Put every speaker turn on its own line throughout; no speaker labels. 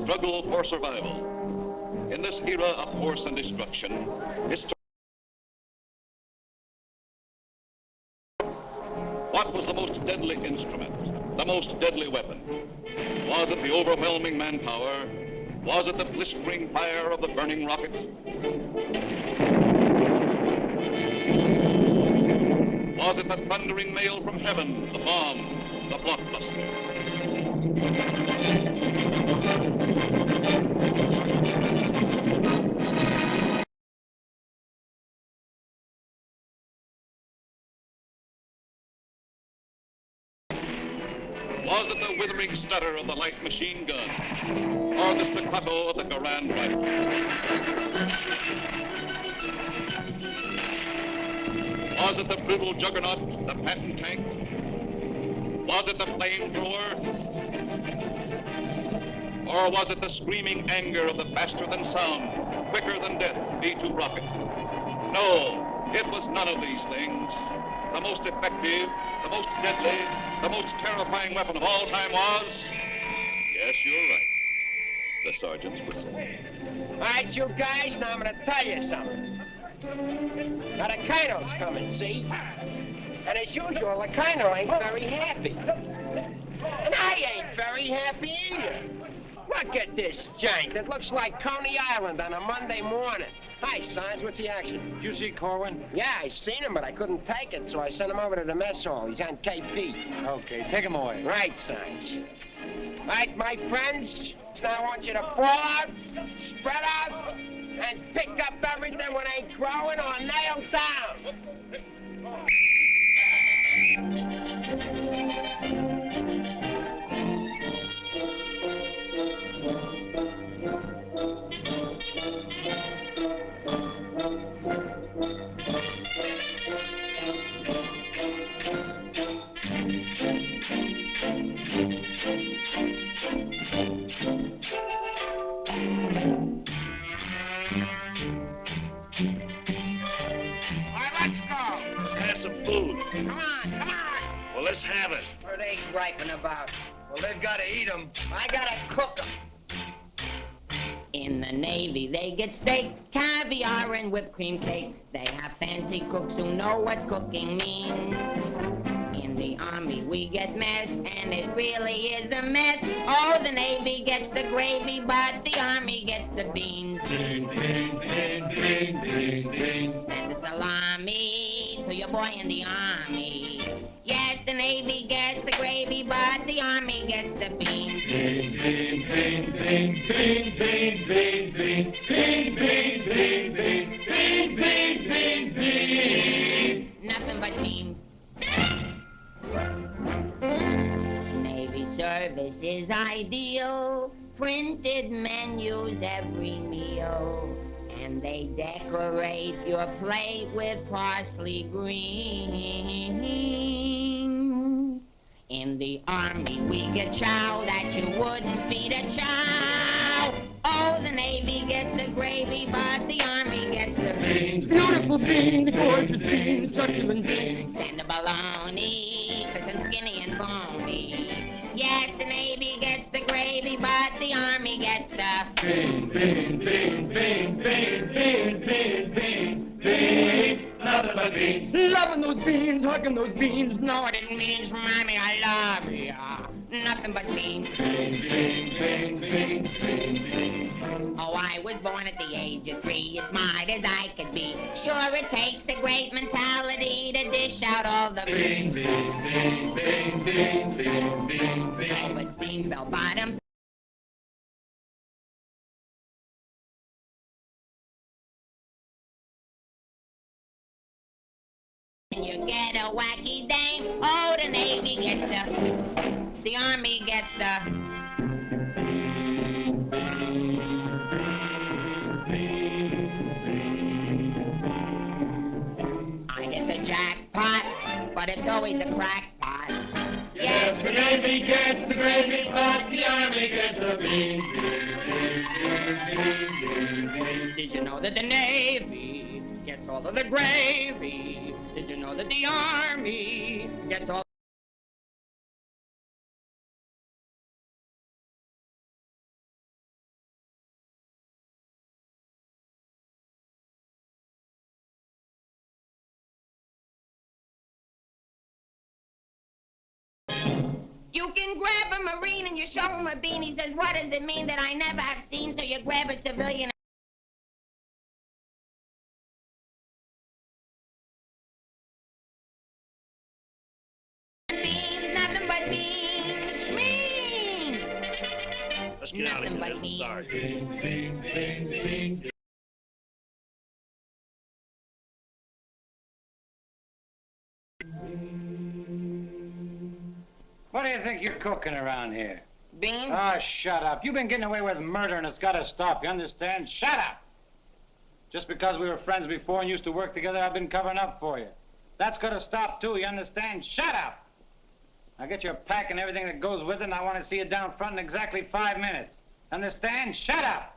struggle for survival. In this era of force and destruction, what was the most deadly instrument, the most deadly weapon? Was it the overwhelming manpower? Was it the blistering fire of the burning rocket? Was it the thundering mail from heaven, the bomb, the blockbuster? Was it the withering stutter of the light machine gun, or the staccato of the Garand rifle? Was it the brutal juggernaut, the Patton tank? Was it the flamethrower? Or was it the screaming anger of the faster-than-sound, quicker-than-death B-2 rocket? No, it was none of these things. The most effective, the most deadly, the most terrifying weapon of all time was... Yes, you're right. The sergeant's whistle.
All right, you guys, now I'm going to tell you something. Now, the Kino's coming, see? And as usual, the Kino ain't very happy. And I ain't very happy either. Look at this jank. It looks like Coney Island on a Monday morning. Hi, Sarge, what's the action?
You see Korwin?
Yeah, I seen him, but I couldn't take it, so I sent him over to the mess hall. He's on KP.
Okay, take him away.
Right, Sarge. Right, my friends, now I want you to fall out, spread out, and pick up everything when ain't growing or nailed down.
Let's have it.
What are they griping about?
Well, they've got to eat them.
I gotta cook them.
In the Navy, they get steak, caviar, and whipped cream cake. They have fancy cooks who know what cooking means. In the Army, we get mess, and it really is a mess. Oh, the Navy gets the gravy, but the Army gets the beans.
Beans, beans, beans, beans, beans, beans.
Send a salami to your boy in the Army. Yes, the Navy gets the gravy, but the Army gets the beans.
Beans, beans, beans, beans, beans, beans, beans, beans, beans, beans, beans, beans, beans, beans, beans, beans.
Nothing but beans. Navy service is ideal. Printed menus every meal. And they decorate your plate with parsley green. In the Army, we get chow that you wouldn't feed a chow. Oh, the Navy gets the gravy, but the Army gets the beans.
Beautiful beans, gorgeous beans, succulent beans.
Send a bologna, crisp and skinny and bony. Yes, the Navy gets the gravy, but the Army gets the
beans, beans, beans, beans, beans, beans, beans, beans, beans, nothing but beans. Loving those beans, hugging those beans.
No, it didn't mean Mommy, I love you. Nothing but beans.
Beans, beans, beans, beans, beans, beans.
Oh, I was born at the age of 3, as smart as I could be. Sure, it takes a great mentality to dish out all the
beans, beans, beans, beans, beans, beans, beans, beans.
Oh, it seems bell bottom. You get a wacky dame. Oh, the Navy gets the Army gets the. I get the jackpot, but it's always a crackpot.
Yes, the Navy gets the gravy, but the Army gets the beans.
Did you know that the Navy gets all of the gravy? Did you know that the Army gets all You can grab a Marine and you show him a bean. He says, what does it mean that I never have seen? So you grab a civilian. Beans, nothing but beans. Beans.
Let's get out of here. There's the sergeant.
What do you think you're cooking around here?
Beans?
Oh, shut up. You've been getting away with murder and it's got to stop, you understand? Shut up! Just because we were friends before and used to work together, I've been covering up for you. That's got to stop, too, you understand? Shut up! Now get your pack and everything that goes with it, and I want to see you down front in exactly 5 minutes. Understand? Shut up!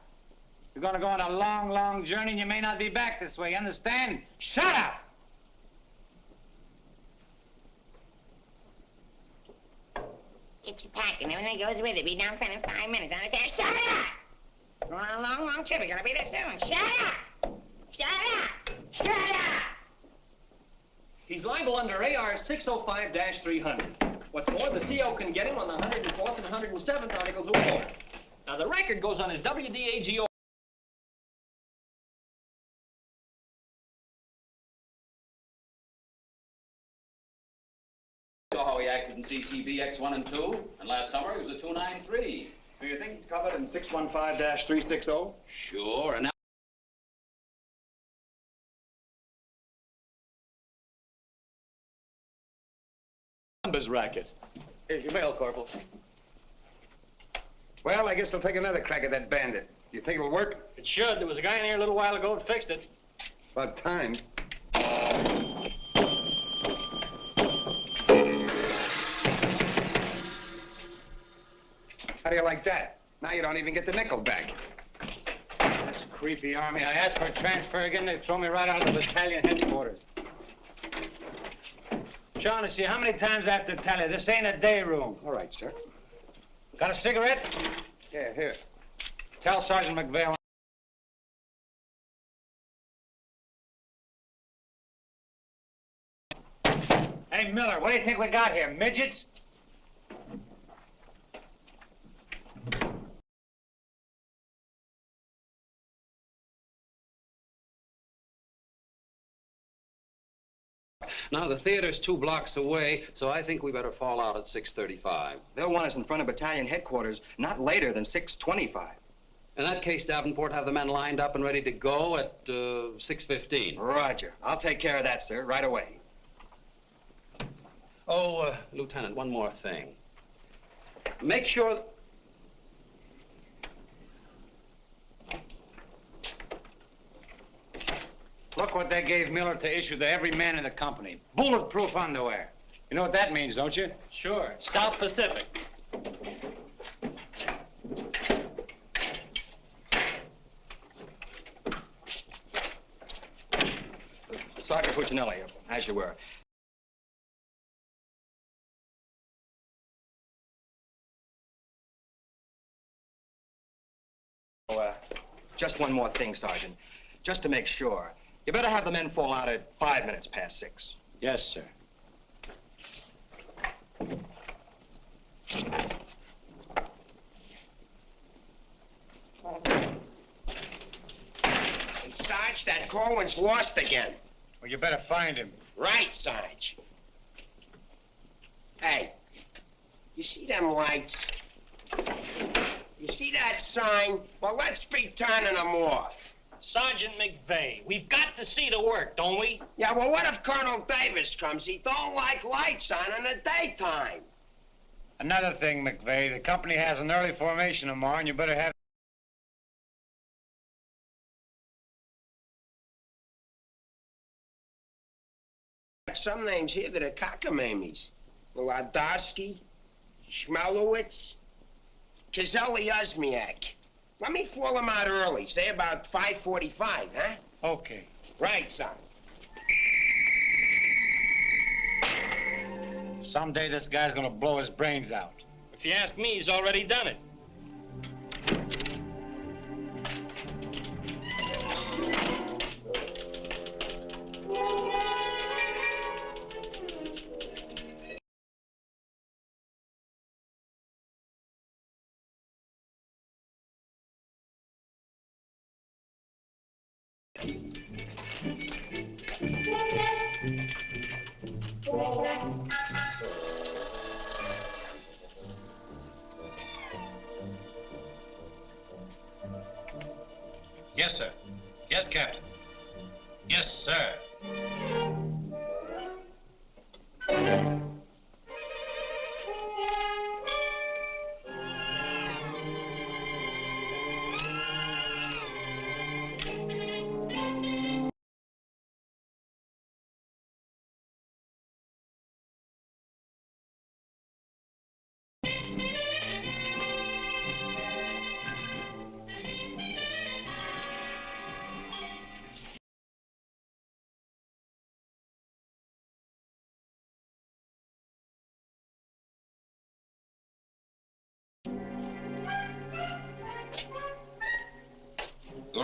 You're going to go on a long, long journey, and you may not be back this way, you understand? Shut up!
Get your pack and everything goes with it. Be down front in 5 minutes. Understand? Shut up! We're on a long, long trip. We're gonna be there soon. Shut up! Shut up! Shut up!
He's liable under AR 605-300. What's more, the CO can get him on the 104th and 107th Articles of War. Now, the record goes on his WDAGO.
How he acted in CCB X1 and 2, and last summer he was a 293.
Do you think he's covered in 615-360?
Sure, and now...
Numbers racket.
Here's your mail, Corporal.
Well, I guess they'll take another crack at that bandit. You think it'll work?
It should. There was a guy in here a little while ago that fixed it.
About time. How do you like that? Now you don't even get the nickel back.
That's a creepy army. I asked for a transfer again, they throw me right out of the battalion headquarters. Shaughnessy, how many times I have to tell you, this ain't a day room.
All right, sir.
Got a cigarette?
Yeah, here.
Tell Sergeant McVey. Hey, Miller, what do you think we got here, midgets?
Now, the theater's 2 blocks away, so I think we better fall out at 6:35.
They'll want us in front of battalion headquarters not later than 6:25.
In that case, Davenport, have the men lined up and ready to go at 6:15.
Roger. I'll take care of that, sir, right away.
Oh, Lieutenant, one more thing. Make sure...
Look what they gave Miller to issue to every man in the company. Bulletproof underwear. You know what that means, don't you?
Sure. South Pacific.
Sergeant Puccinelli, as you were. Oh, just one more thing, Sergeant. Just to make sure. You better have the men fall out at 5 minutes past 6.
Yes, sir.
Hey, Sarge, that Korwin's lost again.
Well, you better find him.
Right, Sarge. Hey, you see them lights? You see that sign? Well, let's be turning them off.
Sergeant McVey, we've got to see the work, don't we?
Yeah, well, what if Colonel Davis comes? He don't like lights on in the daytime.
Another thing, McVey, the company has an early formation tomorrow, and you better have...
Some names here that are cockamamies. Allardice, Schmelowitz, Kazeli Uzmiak. Let me fall them out early, say about 5:45, huh?
Okay.
Right, son.
Someday this guy's gonna blow his brains out.
If you ask me, he's already done it.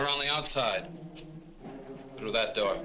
Over on the outside. Through that door.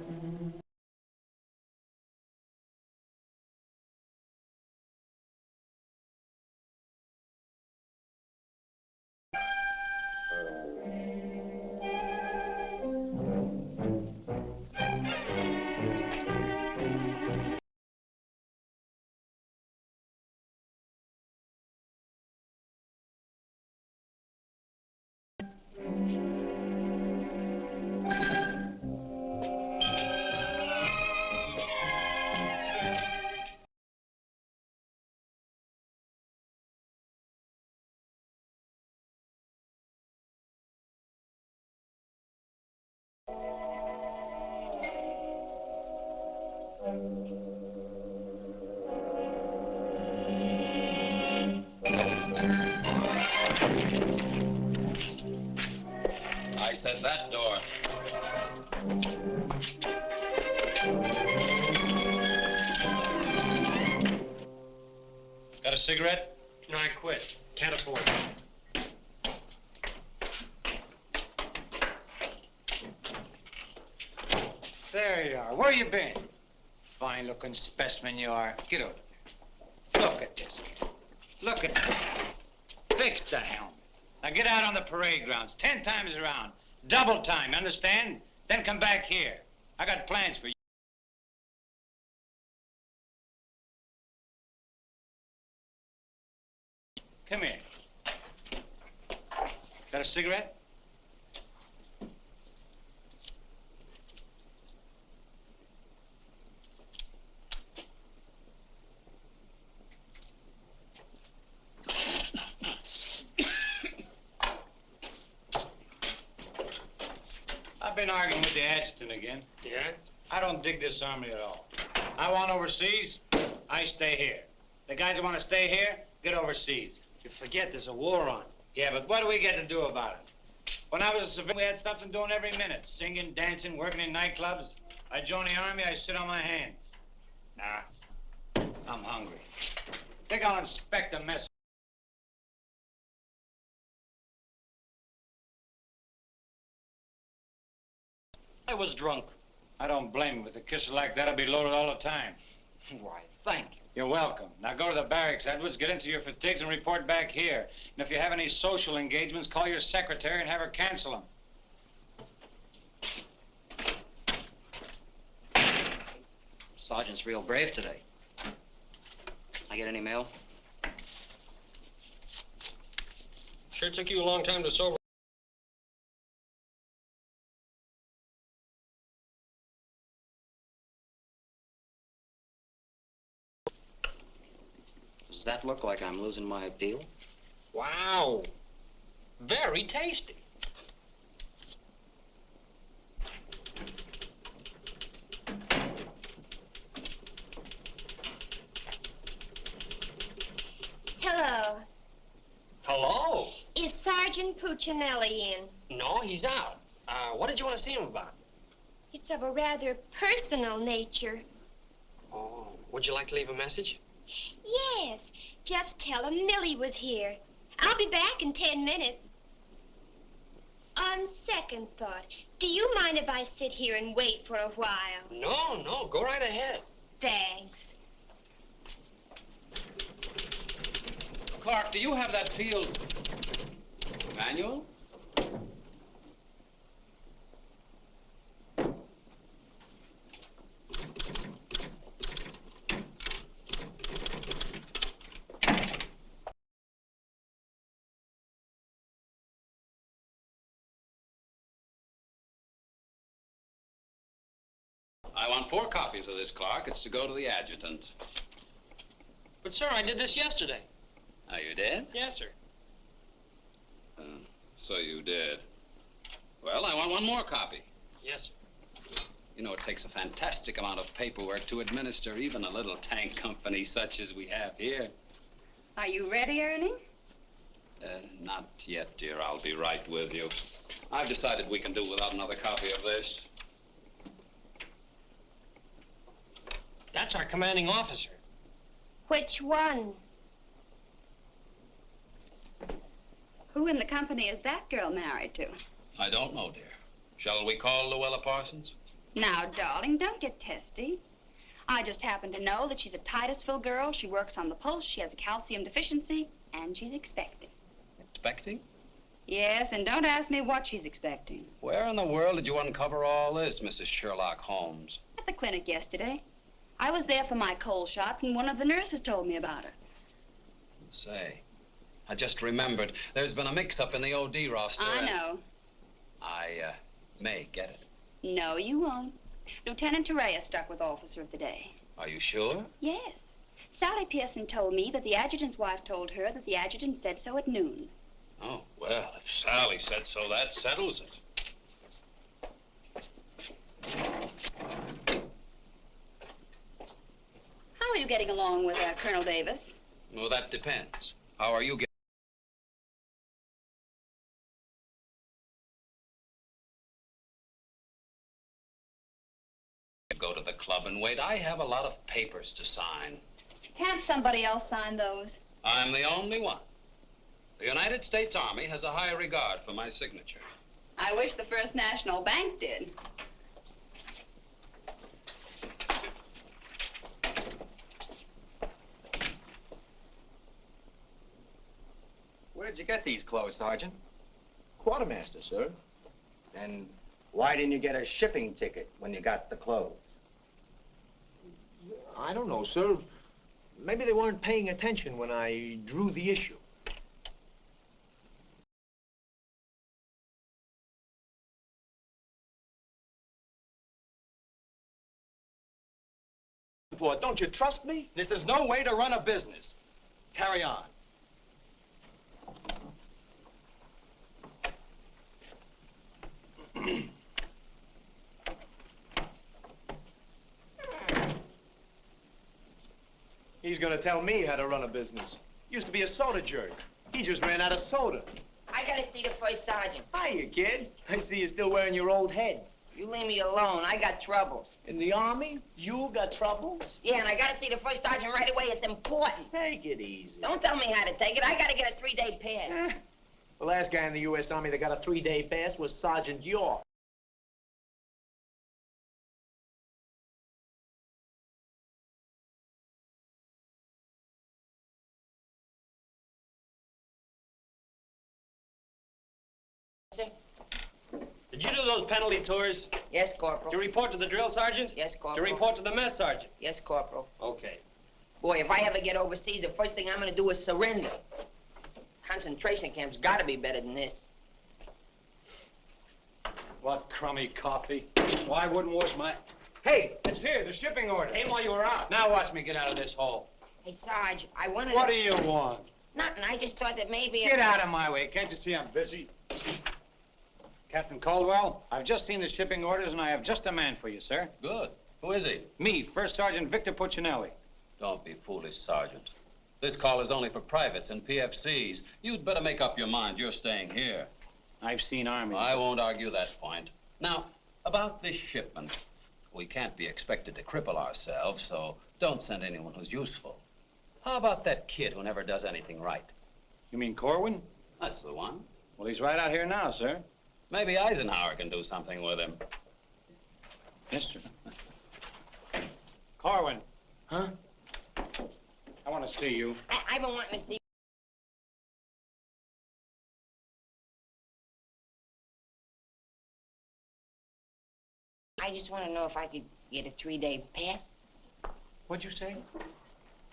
I said that door.
Got a cigarette?
No, I quit. Can't afford it.
There you are. Where you been? Fine-looking specimen you are. Get over there. Look at this. Look at that. Fix the helmet. Now get out on the parade grounds 10 times around. Double time, understand? Then come back here. I got plans for you. Come here. Got a cigarette? I've been arguing with the adjutant again.
Yeah?
I don't dig this army at all. I want overseas, I stay here. The guys that want to stay here, get overseas.
You forget there's a war on.
Yeah, but what do we get to do about it? When I was a civilian, we had something doing every minute. Singing, dancing, working in nightclubs. I joined the army, I sit on my hands. Nah, I'm hungry. Think I'll inspect the mess.
I was drunk.
I don't blame you. With a kisser like that, I'll be loaded all the time.
Why, thank you.
You're welcome. Now go to the barracks, Edwards, get into your fatigues and report back here. And if you have any social engagements, call your secretary and have her cancel them.
Sergeant's real brave today. I get any mail?
Sure took you a long time to sober.
Does that look like I'm losing my appeal?
Wow. Very tasty.
Hello.
Hello.
Is Sergeant Puccinelli in?
No, he's out. What did you want to see him about?
It's of a rather personal nature.
Oh, would you like to leave a message?
Yes. Just tell him Millie was here. I'll be back in 10 minutes. On second thought, do you mind if I sit here and wait for a while?
No, go right ahead.
Thanks.
Clark, do you have that field manual? I want 4 copies of this, Clark. It's to go to the adjutant.
But, sir, I did this yesterday.
Oh, you did?
Yes, sir.
So you did. Well, I want 1 more copy.
Yes, sir.
You know, it takes a fantastic amount of paperwork to administer even a little tank company such as we have here.
Are you ready, Ernie?
Not yet, dear. I'll be right with you. I've decided we can do without another copy of this.
That's our commanding officer.
Which one?
Who in the company is that girl married to?
I don't know, dear. Shall we call Luella Parsons?
Now, darling, don't get testy. I just happen to know that she's a Titusville girl. She works on the pulse. She has a calcium deficiency, and she's expecting.
Expecting?
Yes, and don't ask me what she's expecting.
Where in the world did you uncover all this, Mrs. Sherlock Holmes?
At the clinic yesterday. I was there for my cold shot, and one of the nurses told me about her.
Say, I just remembered. There's been a mix-up in the OD roster.
I know.
I may get it.
No, you won't. Lieutenant Torreya stuck with Officer of the Day.
Are you sure?
Yes. Sally Pearson told me that the adjutant's wife told her that the adjutant said so at noon.
Oh, well, if Sally said so, that settles it.
How are you getting along with Colonel Davis?
Well, that depends. How are you getting? Go to the club and wait. I have a lot of papers to sign.
Can't somebody else sign those?
I'm the only one. The United States Army has a high regard for my signature.
I wish the First National Bank did.
Where did you get these clothes, Sergeant?
Quartermaster, sir.
And why didn't you get a shipping ticket when you got the clothes?
I don't know, sir. Maybe they weren't paying attention when I drew the issue. Don't you trust me?
This is no way to run a business. Carry on.
He's gonna tell me how to run a business. Used to be a soda jerk. He just ran out of soda.
I gotta see the first sergeant.
Hiya, kid. I see you're still wearing your old head.
You leave me alone. I got troubles.
In the Army? You got troubles?
Yeah, and I gotta see the first sergeant right away. It's important.
Take it easy.
Don't tell me how to take it. I gotta get a 3-day pass.
The last guy in the U.S. Army that got a 3-day pass was Sergeant York.
Did you do those penalty tours?
Yes, Corporal.
To report to the drill sergeant?
Yes,
To
Corporal.
report to the mess sergeant?
Yes, Corporal.
Okay.
Boy, if I ever get overseas, the first thing I'm gonna do is surrender. Concentration camp's gotta be better than this.
What crummy coffee. Well, I wouldn't wash my...
Hey, it's here, the shipping order.
Came while you were out. Now watch me get out of this hole.
Hey, Sarge, I wanted
What
to...
do you want?
Nothing. I just thought that maybe...
Get out of my way. Can't you see I'm busy? Captain Caldwell, I've just seen the shipping orders, and I have just a man for you, sir.
Good. Who is he?
Me, First Sergeant Victor Puccinelli.
Don't be foolish, Sergeant. This call is only for privates and PFCs. You'd better make up your mind. You're staying here.
I've seen Army.
I won't argue that point. Now, about this shipment. We can't be expected to cripple ourselves, so don't send anyone who's useful. How about that kid who never does anything right?
You mean Korwin?
That's the one.
Well, he's right out here now, sir.
Maybe Eisenhower can do something with him.
Mister. Korwin.
Huh?
I want to see you.
I've been wanting to see... I just want to know if I could get a 3-day pass.
What'd you say?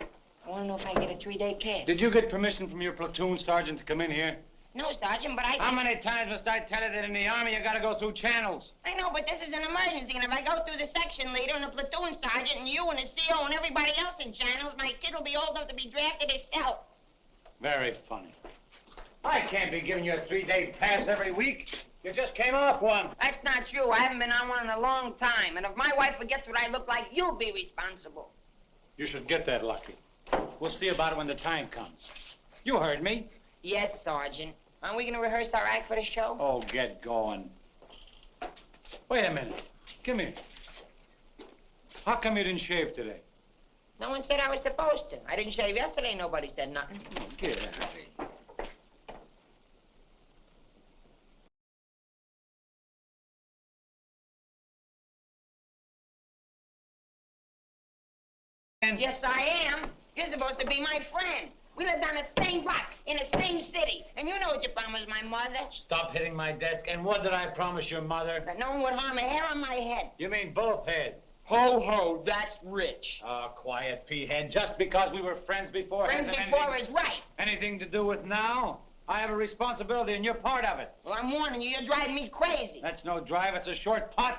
I want to know if I get a 3-day pass.
Did you get permission from your platoon sergeant to come in here?
No, Sergeant, but I...
How many times must I tell you that in the Army you gotta go through channels?
I know, but this is an emergency, and if I go through the section leader and the platoon sergeant and you and the CO and everybody else in channels, my kid will be old enough to be drafted himself.
Very funny. I can't be giving you a 3-day pass every week. You just came off one.
That's not true. I haven't been on one in a long time, and if my wife forgets what I look like, you'll be responsible.
You should get that lucky. We'll see about it when the time comes. You heard me.
Yes, Sergeant. Aren't we going to rehearse our act for the show?
Oh, get going. Wait a minute. Come here. How come you didn't shave today?
No one said I was supposed to. I didn't shave yesterday. Nobody said nothing.
Get out of here.
Yes, I am. You're supposed to be my friend. We lived on the same block, in the same city. And you know what you promised my mother.
Stop hitting my desk. And what did I promise your mother?
That no one would harm a hair on my head.
You mean both heads?
Ho, ho, that's rich.
Oh, quiet, P-head. Just because we were friends before...
Friends before is right.
Anything to do with now? I have a responsibility, and you're part of it.
Well, I'm warning you, you're driving me crazy.
That's no drive. It's a short putt.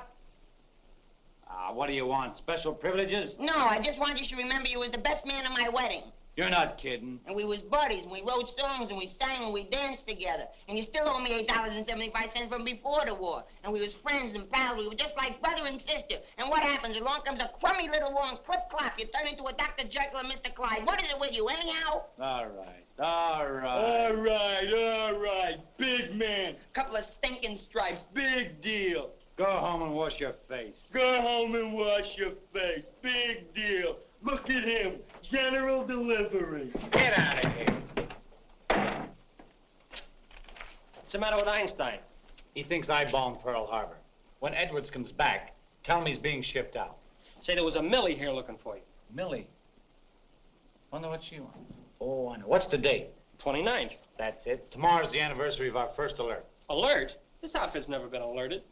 What do you want? Special privileges?
No, I just want you to remember you was the best man at my wedding.
You're not kidding.
And we was buddies, and we wrote songs, and we sang, and we danced together. And you still owe me $8.75 from before the war. And we was friends and pals. We were just like brother and sister. And what happens? Along comes a crummy little war and clip-clop. You turn into a Dr. Jekyll and Mr. Clyde. What is it with you, anyhow?
All right, all right.
All right, all right. Big man.
Couple of stinking stripes.
Big deal.
Go home and wash your face.
Go home and wash your face. Big deal. Look at him. General delivery.
Get out of here.
What's the matter with Einstein?
He thinks I bombed Pearl Harbor. When Edwards comes back, tell him he's being shipped out.
Say there was a Millie here looking for you.
Millie? Wonder what she wants. Oh, I know. What's the date?
29th.
That's it. Tomorrow's the anniversary of our first alert.
Alert? This outfit's never been alerted.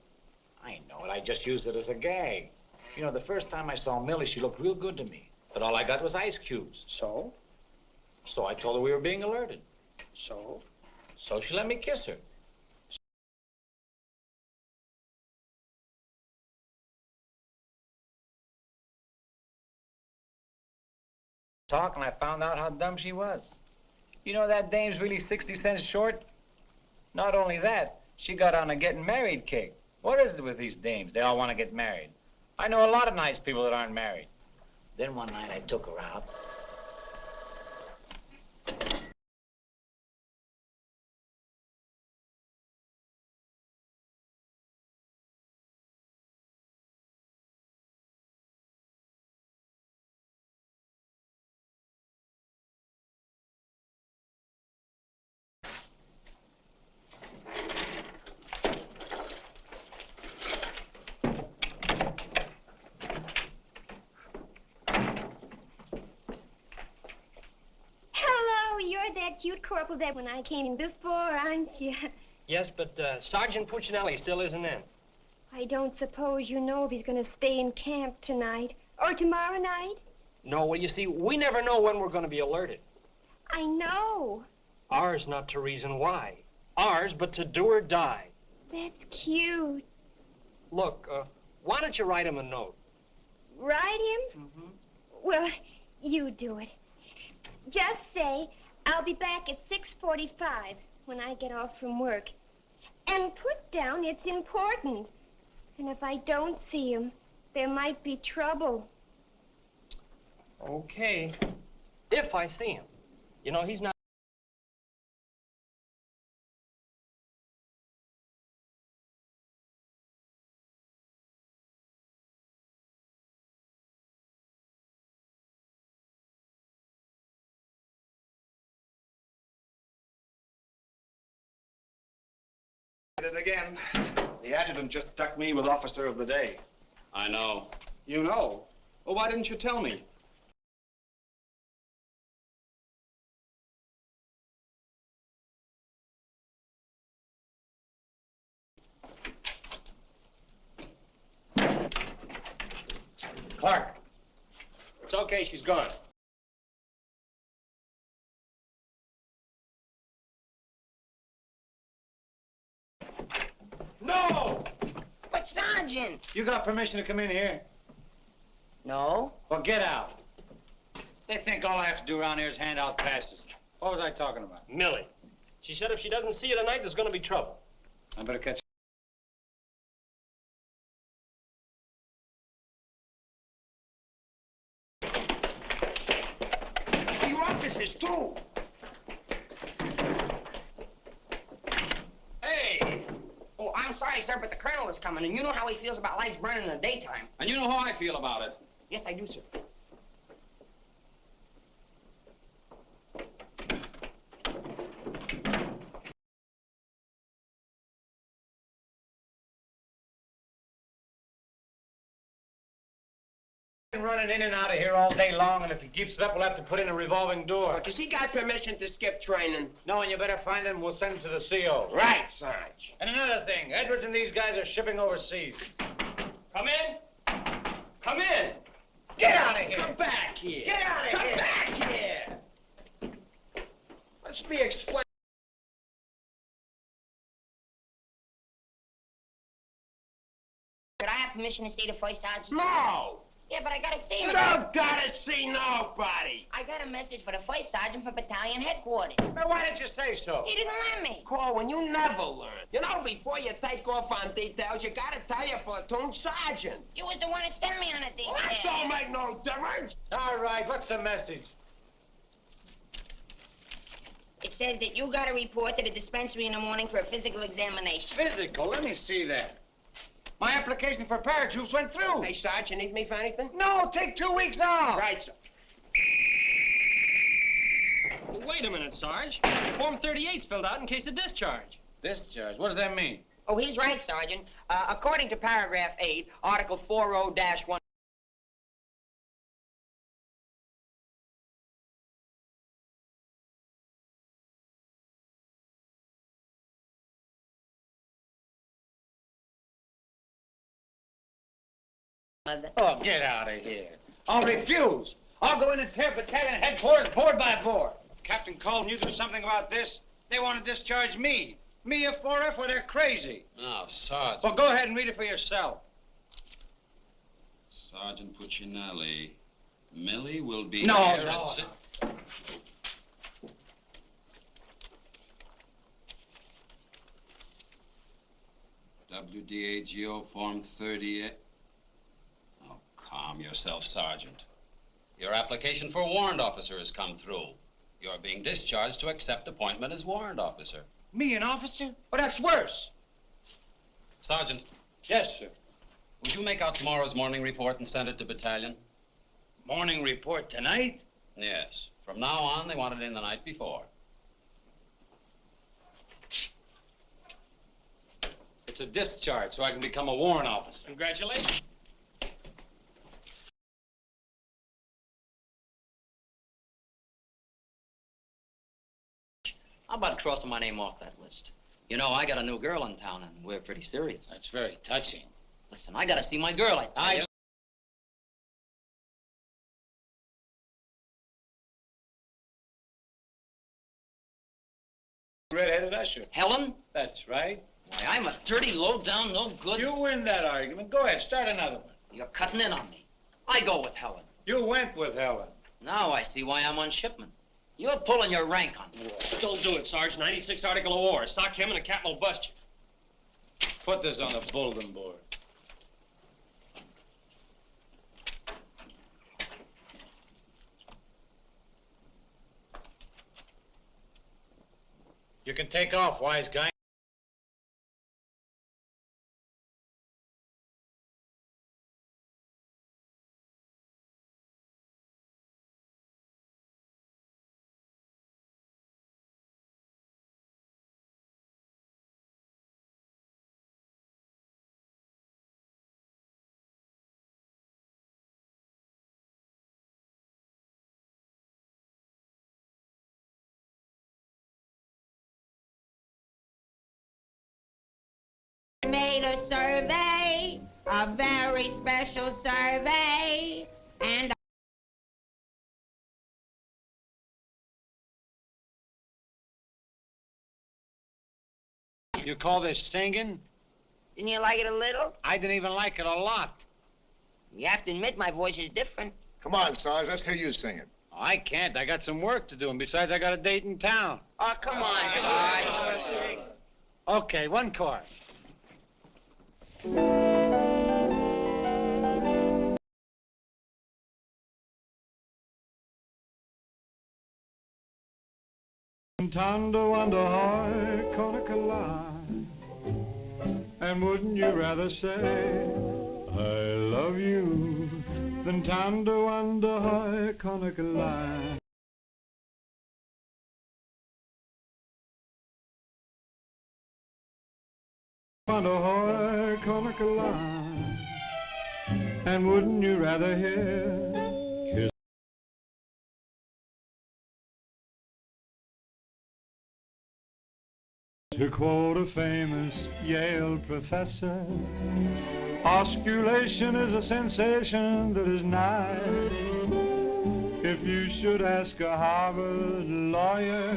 I know it. I just used it as a gag. You know, the first time I saw Millie, she looked real good to me. But all I got was ice cubes.
So?
So I told her we were being alerted.
So?
So she let me kiss her. Talk, and I found out how dumb she was. You know that dame's really 60 cents short? Not only that, she got on a getting married kick. What is it with these dames? They all want to get married. I know a lot of nice people that aren't married. Then one night I took her out.
Cute Corporal that when I came in before, aren't you?
Yes, but Sergeant Puccinelli still isn't in.
I don't suppose you know if he's going to stay in camp tonight or tomorrow night?
No, well, you see, we never know when we're going to be alerted.
I know.
Ours not to reason why. Ours, but to do or die.
That's cute.
Look, why don't you write him a note?
Write him?
Mm-hmm.
Well, you do it. Just say, I'll be back at 6:45 when I get off from work. And put down it's important. And if I don't see him, there might be trouble.
Okay. If I see him. You know, he's not...
It again. The adjutant just stuck me with officer of the day.
I know.
You know? Well, why didn't you tell me?
Clark.
It's okay, she's gone.
No!
But, Sergeant!
You got permission to come in here?
No.
Well, get out. They think all I have to do around here is hand out passes. What was I talking about?
Millie. She said if she doesn't see you tonight, there's going to be trouble.
I better catch...
Your officers, too.
Hey! Oh, I'm sorry, sir, but the colonel is coming, and you know how he feels about lights burning in the daytime.
And you know how I feel about it.
Yes, I do, sir.
Running in and out of here all day long, and if he keeps it up, we'll have to put in a revolving door.
Does he got permission to skip training?
No, and you better find him. We'll send him to the CO.
Right, Sarge.
And another thing, Edwards and these guys are shipping overseas.
Come in. Come in.
Get out of here.
Come back here.
Get out of here.
Come back here.
Let's be explained.
Could I have permission to see the first sergeant?
No!
Yeah, but I gotta see him.
You don't gotta see nobody.
I got a message for the first sergeant for battalion headquarters.
Now, why didn't you say so?
He didn't let me.
Corwin, you never learn. You know, before you take off on details, you gotta tell your platoon sergeant.
You was the one that sent me on a detail.
Well, that don't make no difference.
All right, what's the message?
It says that you gotta report to the dispensary in the morning for a physical examination.
Physical? Let me see that. My application for paratroops went through.
Hey, Sarge, you need me for anything?
No, take 2 weeks off.
Right, sir.
Well, wait a minute, Sarge. Form 38's filled out in case of discharge.
Discharge? What does that mean?
Oh, he's right, Sergeant. According to paragraph 8, Article 40-1...
Oh, get out of here. I'll refuse. I'll go in and tear battalion headquarters board by board. Captain Cole, you do something about this? They want to discharge me. Me, a 4F, well, they're crazy.
Now, Sergeant.
Well, go ahead and read it for yourself.
Sergeant Puccinelli. Millie will be
No,
here
no.
at WDAGO Form 38. Oh, calm yourself, Sergeant. Your application for warrant officer has come through. You're being discharged to accept appointment as warrant officer.
Me, an officer? Oh, that's worse.
Sergeant.
Yes, sir.
Would you make out tomorrow's morning report and send it to battalion?
Morning report tonight?
Yes. From now on, they want it in the night before.
It's a discharge, so I can become a warrant officer.
Congratulations.
How about crossing my name off that list? You know, I got a new girl in town, and we're pretty serious.
That's very touching.
Listen, I gotta see my girl, I tell you.
Red-headed usher.
Helen?
That's right.
Why, I'm a dirty, low-down, no good...
You win that argument. Go ahead, start another one.
You're cutting in on me. I go with Helen.
You went with Helen.
Now I see why I'm on shipment. You're pulling your rank on me.
Don't do it, Sarge. 96 Article of War. Sock him and the captain will bust you.
Put this on the bulletin board. You can take off, wise guy.
Made a survey, a very special survey, and
You call this singing?
didn't you like it a little?
I didn't even like it a lot.
You have to admit my voice is different.
Come on, Sarge, let's hear you sing it.
I can't. I got some work to do, and besides, I got a date in town.
Oh, come on, Sarge.
Okay, one chorus.
Tondo under high Conacolai, and wouldn't you rather say I love you than Tondo under high Conacolai? Under high Conacolai, And wouldn't you rather hear kiss? To quote a famous Yale professor, osculation is a sensation that is nigh. If you should ask a Harvard lawyer,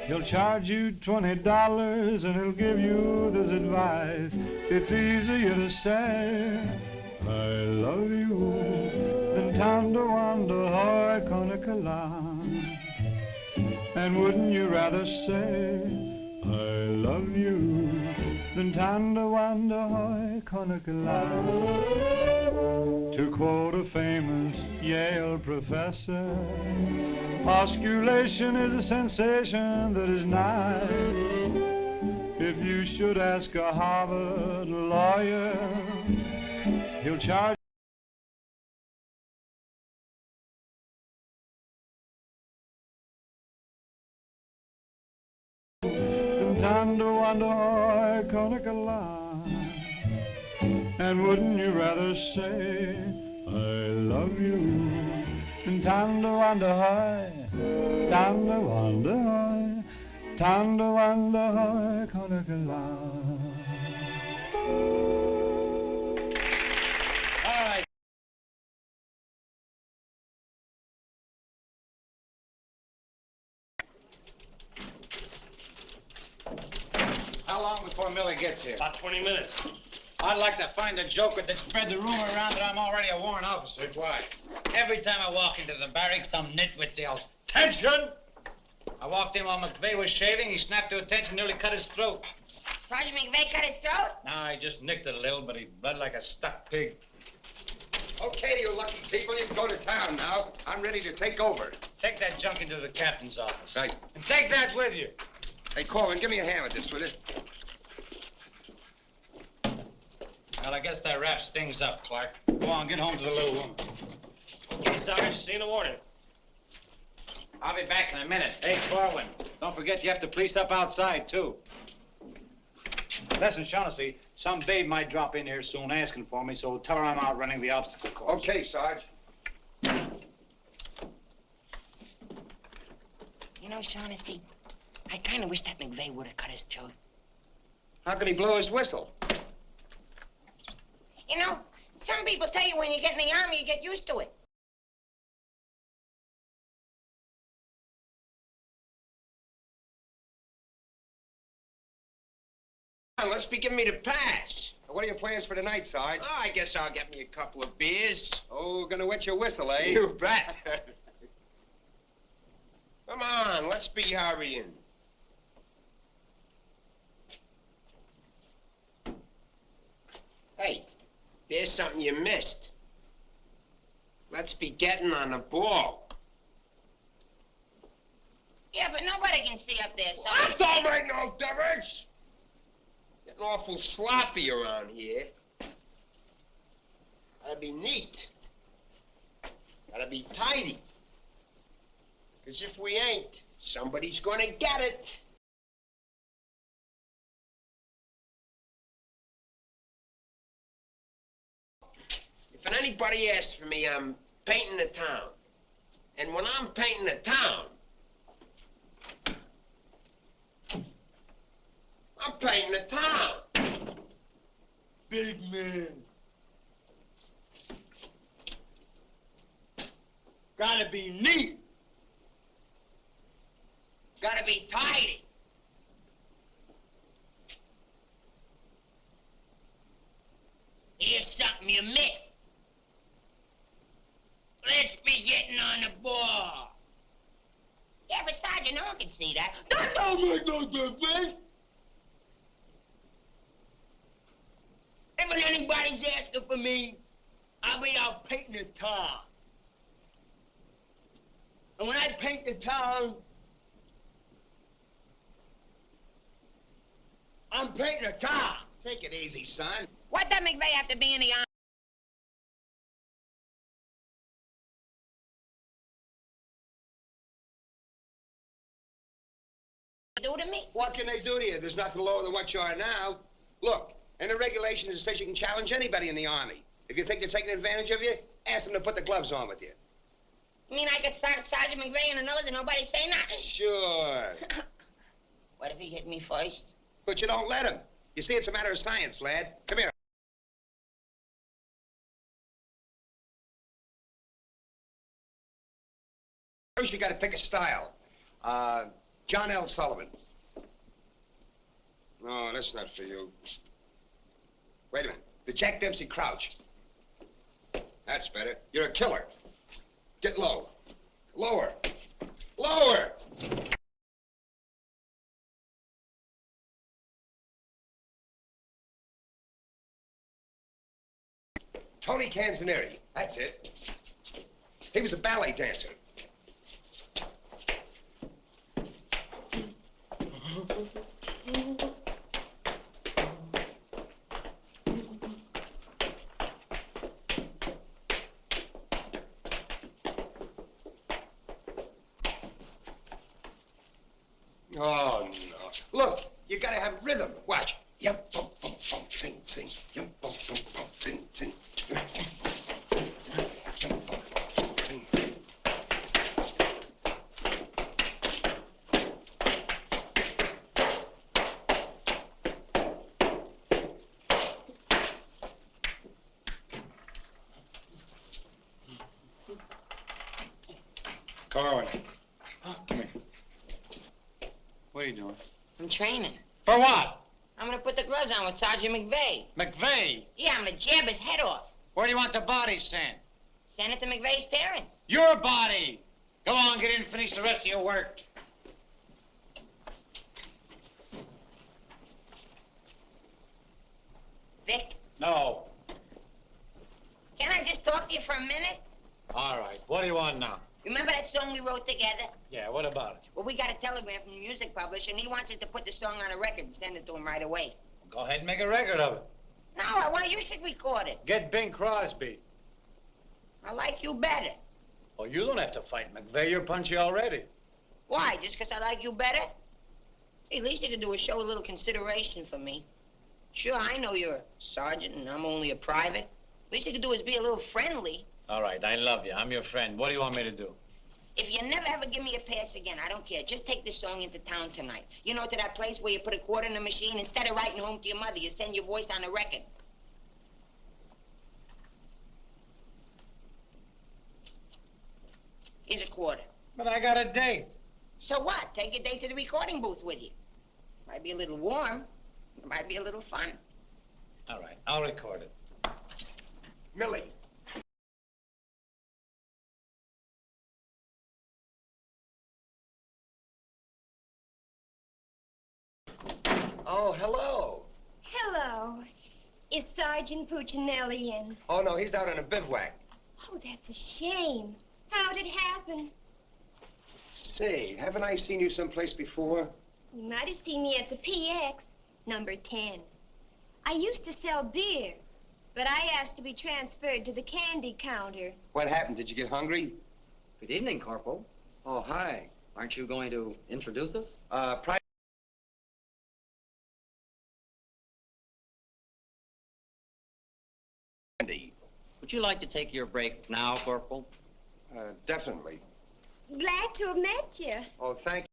he'll charge you $20 and he'll give you this advice. It's easier to say, I love you, than tanda wanda hoy konakalan. And wouldn't you rather say, I love you, than tanda wanda hoy konakalan? To quote a famous Yale professor, osculation is a sensation that is nigh. If you should ask a Harvard lawyer, he'll charge Tanda wanda hoy konakala. And wouldn't you rather say, I love you, and tanda wanda hoy, tanda wanda hoy, tanda wanda hoy konakala.
All right. How long before Miller gets here?
About 20 minutes.
I'd like to find a joker that spread the rumor around that I'm already a warrant officer. Why? Every time I walk into the barracks, some nitwit yells, "Attention!" I walked in while McVey was shaving. He snapped to attention, nearly cut his throat.
Sergeant McVey cut his throat?
No, I just nicked it a little, but he bled like a stuck pig.
Okay, you lucky people, you can go to town now. I'm ready to take over.
Take that junk into the captain's office.
Right.
And take that with you.
Hey, Korwin, give me a hand with this, will you?
Well, I guess that wraps things up, Clark. Go on, get home to the little woman.
Okay, Sarge, see you in the morning.
I'll be back in a minute. Hey, Korwin, don't forget you have to police up outside, too. Listen, Shaughnessy, some babe might drop in here soon asking for me, so tell her I'm out running the obstacle course.
Okay, Sarge.
You know, Shaughnessy, I kind of wish that McVey would have cut his throat.
How could he blow his whistle?
You know, some people tell you when you get in the army, you get used to it.
Let's be giving me the pass.
What are your plans for tonight, Sarge?
Oh, I guess I'll get me a couple of beers.
Oh, gonna wet your whistle, eh?
You bet. Come on, let's be hurrying. Hey, there's something you missed. Let's be getting on the ball.
Yeah, but nobody can see up there,
That
Sergeant.
don't make no difference. Getting awful sloppy around here. Gotta be neat. Gotta be tidy. 'Cause if we ain't, somebody's gonna get it. If anybody asks for me, I'm painting the town. And when I'm painting the town, I'm painting the town. Big man. Gotta be neat. Gotta be tidy.
Here's something you missed. Let's be getting on the ball. Yeah, but Sergeant, no one can see that.
That don't make no difference. If anybody's asking for me, I'll be out painting the town. And when I paint the town, I'm painting the town.
Take it easy, son.
What does McVey have to be in the army? Do to me?
What can they do to you? There's nothing lower than what you are now. Look, in the regulations it says you can challenge anybody in the Army. If you think they're taking advantage of you, ask them to put the gloves on with you.
You mean I could start Sergeant McVey in the nose and nobody say nothing?
Sure.
What if he hit me first?
But you don't let him. You see, it's a matter of science, lad. Come here. First, you got to pick a style. John L. Sullivan. No, that's not for you. Wait a minute. The Jack Dempsey Crouch. That's better. You're a killer. Get low. Lower. Lower! Tony Canzoneri. That's it. He was a ballet dancer. Oh, no. Look, you gotta have rhythm. Watch. Yum, bum, bum, bum, sing, sing. Yum, bum, bum, bum, sing, sing.
Korwin. Come here. What are you doing?
I'm training.
For what?
I'm gonna put the gloves on with Sergeant McVey.
McVey?
Yeah, I'm gonna jab his head off.
Where do you want the body sent?
Send it to McVey's parents.
Your body! Go on, get in and finish the rest of your work.
Vic,
No.
can I just talk to you for a minute?
All right. What do you want now?
Remember that song we wrote together?
Yeah, what about it?
Well, we got a telegram from the music publisher, and he wants us to put the song on a record and send it to him right away.
Go ahead and make a record of it.
No, I want you should record it.
Get Bing Crosby.
I like you better.
Oh, you don't have to fight McVey. You're punchy already.
Why, just 'cause I like you better? Hey, at least you could do is show a little consideration for me. Sure, I know you're a sergeant and I'm only a private. At least you could do is be a little friendly.
All right, I love you. I'm your friend. What do you want me to do?
If you never ever give me a pass again, I don't care. Just take this song into town tonight. You know, to that place where you put a quarter in the machine, instead of writing home to your mother, you send your voice on a record. Here's a quarter.
But I got a date.
So what? Take your date to the recording booth with you. Might be a little warm. It might be a little fun.
All right, I'll record it.
Millie. Oh, hello.
Hello. Is Sergeant Puccinelli in?
Oh, no, he's out on a bivouac.
Oh, that's a shame. How'd it happen?
Say, haven't I seen you someplace before?
You might have seen me at the PX, number 10. I used to sell beer, but I asked to be transferred to the candy counter.
What happened? Did you get hungry?
Good evening, Corporal.
Oh, hi.
Aren't you going to introduce us? Would you like to take your break now, Corporal?
Definitely.
Glad to have met you.
Oh, thank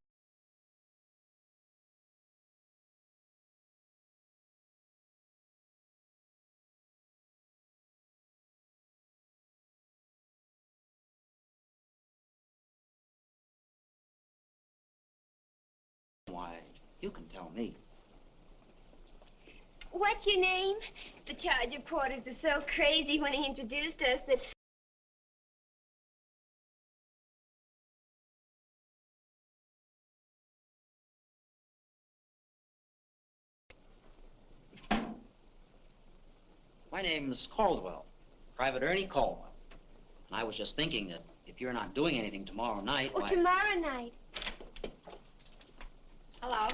Why, you can tell me.
What's your name? The charge reporters are so crazy when he introduced us that...
My name's Caldwell, Private Ernie Caldwell. And I was just thinking that if you're not doing anything tomorrow night,
Oh,
why...
tomorrow night.
Hello.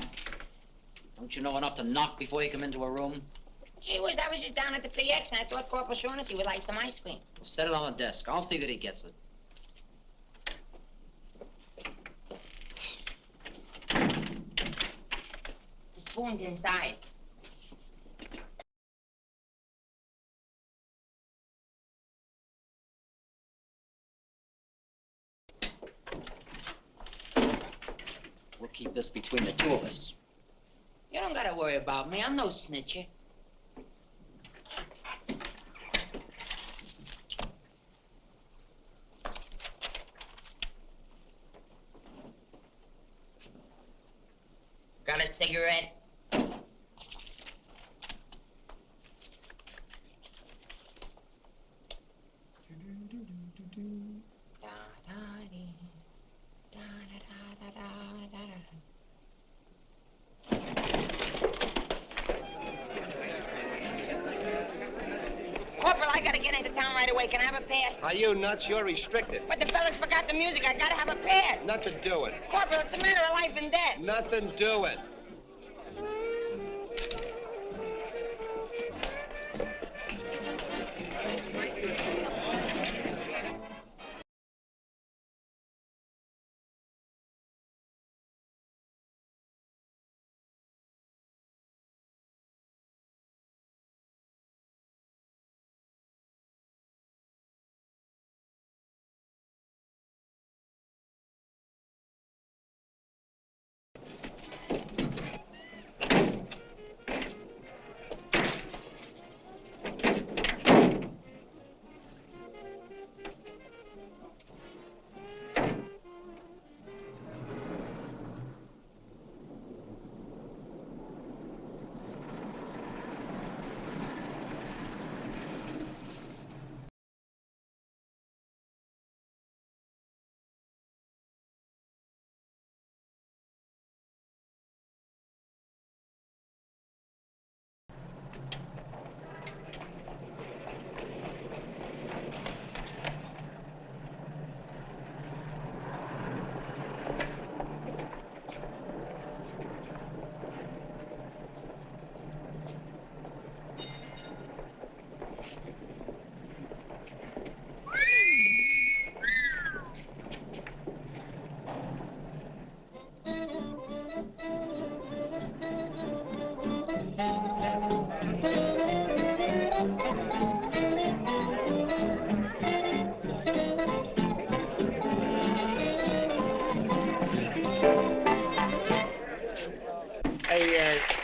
Don't you know enough to knock before you come into a room?
Gee whiz, I was just down at the PX and I thought Corporal Shaughnessy would like some ice cream.
Well, set it on the desk. I'll see that he gets it.
The spoon's inside.
keep this between the two of us.
You don't gotta worry about me. I'm no snitcher. Got a cigarette? Corporal, I gotta get into town right away. Can I have a pass?
Are you nuts? You're restricted.
But the fellas forgot the music. I gotta have a pass.
Nothing doing.
Corporal, it's a matter of life and death.
Nothing doing.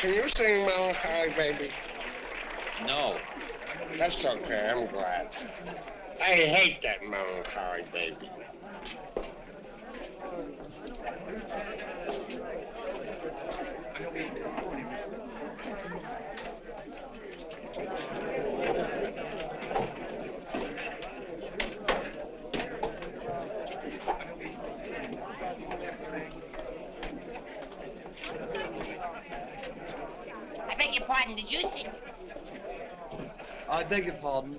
Can you sing Melancholy Baby?
No.
That's okay, I'm glad. I hate that Melancholy Baby.
I beg your pardon, did you see?
I beg your pardon.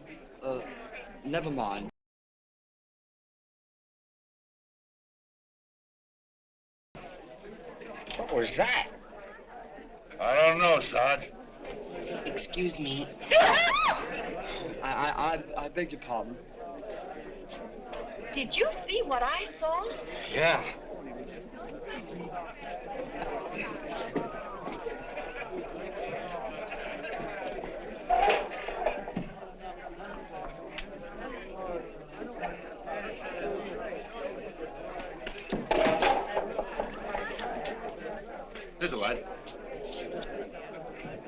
Never mind.
What was that?
I don't know, Sarge.
Excuse me.
I beg your pardon.
Did you see what I saw?
Yeah. Here's a light.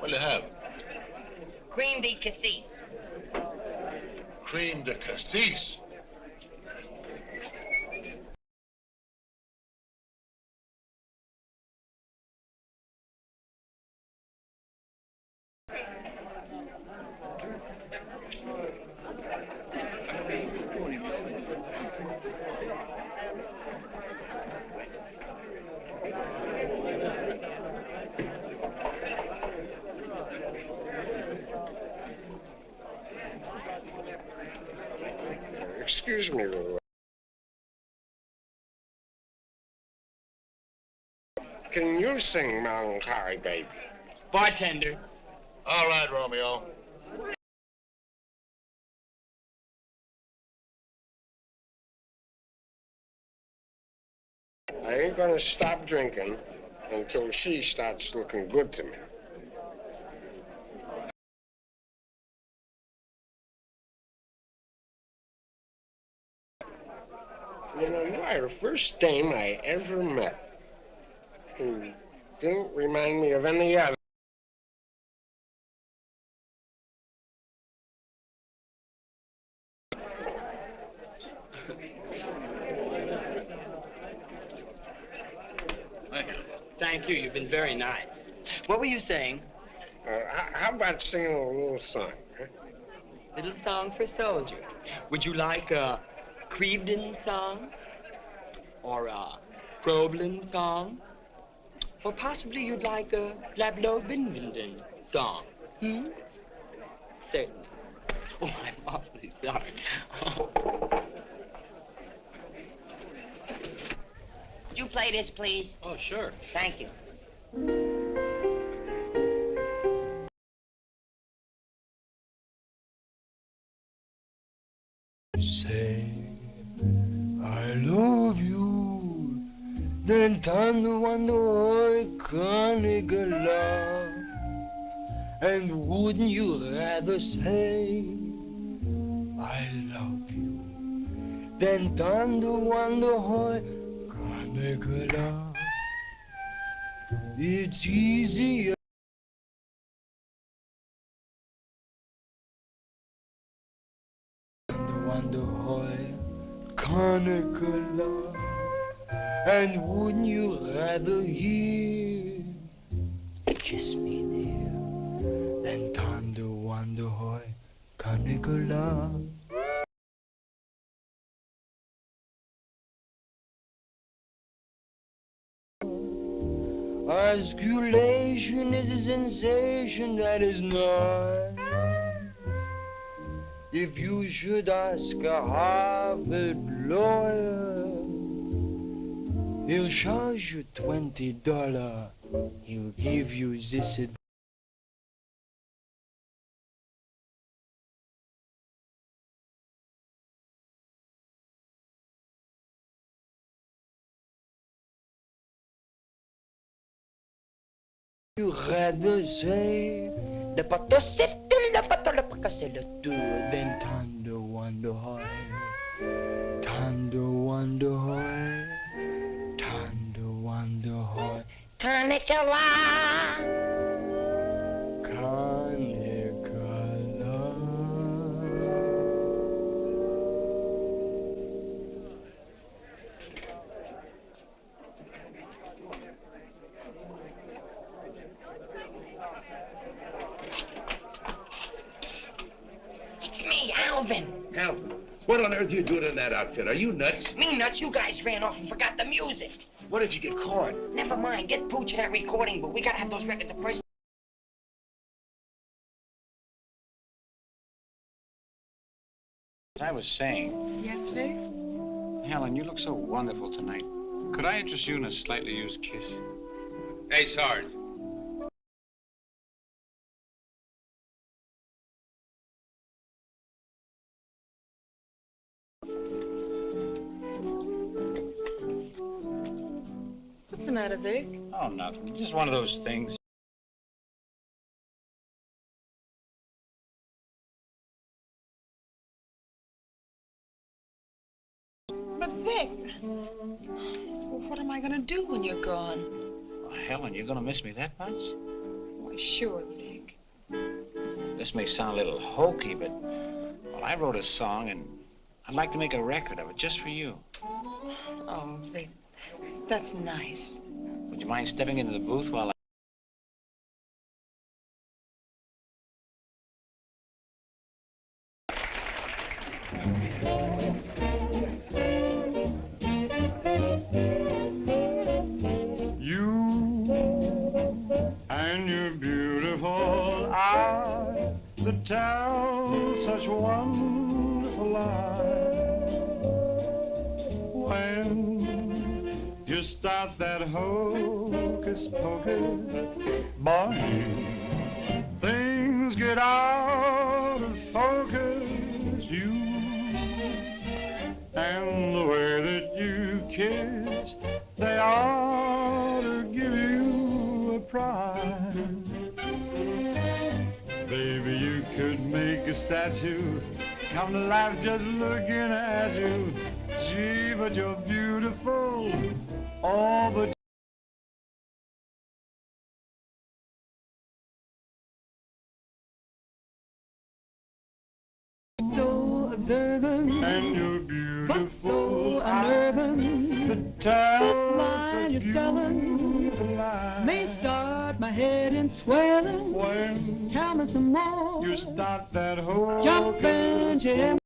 What do you have?
Cream de cassis.
Cream de cassis.
Excuse me, little. Can you sing Melancholy Baby?
Bartender.
All right, Romeo.
I ain't gonna stop drinking until she starts looking good to me. You know, you are the first dame I ever met. who didn't remind me of any other.
Thank you. You've been very nice. What were you saying?
How about singing a little song? Huh?
Little song for a soldier. Would you like a Crevedon song? Or a Croblin song? Or possibly you'd like a Lablo Binvenden song? Hmm? Certainly. Oh, I'm awfully sorry.
Would you play this, please?
Oh, sure.
Thank you.
Say, I love you, then turn wonder Carnegie. And wouldn't you rather say, I love you, then turn wonder Carnegie. It's easier. Carnegie, and wouldn't you rather hear kiss me dear than thunder wonder hoy Carnegie? Osculation is a sensation that is nice. If you should ask a Harvard lawyer, he'll charge you $20. He'll give you this advice. You rather say the then thunder wonder hoy, thunder wonder hoy, thunder wonder hoy,
Carnegie. Alvin.
Alvin, what on earth are you doing in that outfit? Are you nuts?
Me nuts? You guys ran off and forgot the music.
What if you get caught?
Never mind. Get Pooch in that recording booth. We gotta have those records first.
As I was saying...
Yes, Vic?
Helen, you look so wonderful tonight. Could I interest you in a slightly used kiss?
Hey, Sarge.
What's the matter, Vic?
Oh, nothing. Just one of those things.
But, Vic, what am I going to do when you're gone?
Oh, Helen, you're going to miss me that much?
Why, sure, Vic.
This may sound a little hokey, but, well, I wrote a song, and I'd like to make a record of it just for you.
Oh, Vic, that's nice.
Would you mind stepping into the booth while
You and your beautiful eyes that tell such wonderful lies. When you start that hocus pocus, boy, things get out of focus. You and the way that you kiss, they ought to give you a prize. Baby, you could make a statue come to life just looking at you. Gee, but you're beautiful, oh, but beautiful
so unnerving.
The town
line you're selling may start my head in swelling.
When
tell me some more.
you start that whole
jumping, Jim.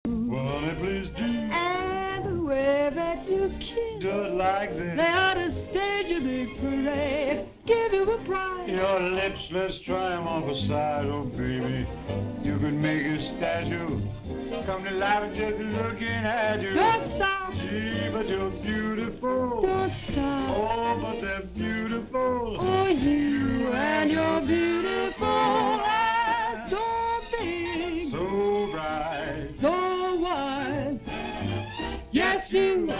Honey, please do.
And the way that you kiss.
Do it like this.
They ought to stage a big parade. Give you a prize.
Your lips, let's try 'em on the side, oh baby. You could make a statue come to life just looking at you.
Don't stop.
Gee, but you're beautiful.
Don't stop.
Oh, but they're beautiful.
Oh, you and your beautiful eyes, so big,
so bright,
so wise. Yes, you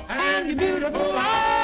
and your beautiful eyes.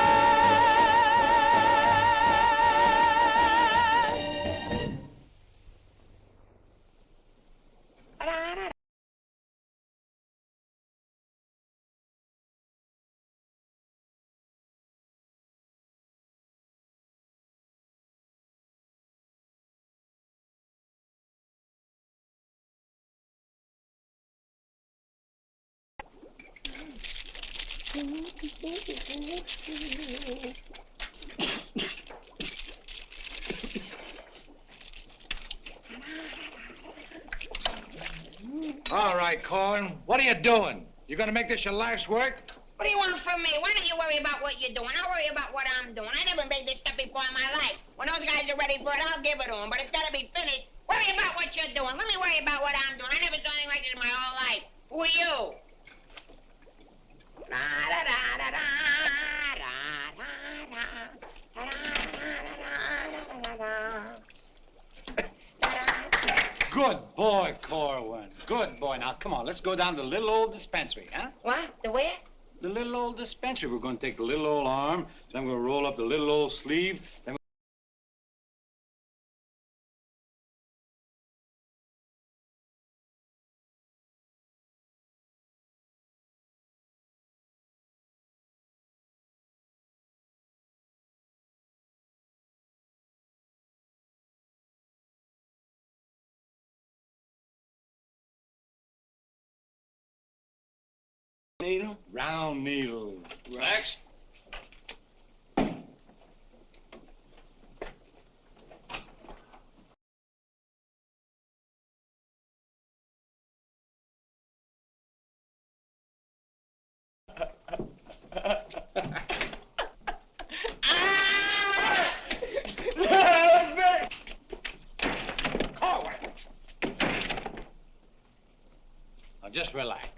All right, Korwin, what are you doing? You gonna make this your life's work?
What do you want from me? Why don't you worry about what you're doing? I'll worry about what I'm doing. I never made this stuff before in my life. When those guys are ready for it, I'll give it to them. But it's got to be finished. Worry about what you're doing. Let me worry about what I'm doing. I never saw anything like this in my whole life. Who are you?
Good boy, Korwin. Good boy. Now, come on, let's go down to the little old dispensary, huh?
What? The where?
The little old dispensary. We're going to take the little old arm, then we're going to roll up the little old sleeve, then needle, round needle.
Next.
Korwin! Now, just relax.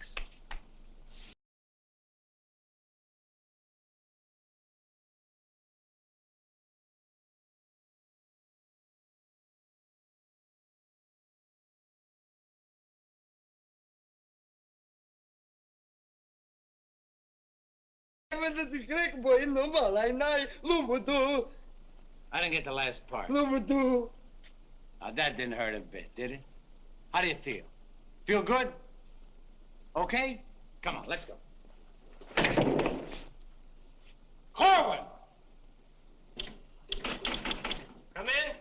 I didn't get the last part. Now, that didn't hurt a bit, did it? How do you feel? Feel good? Okay? Come on, let's go. Korwin!
Come in.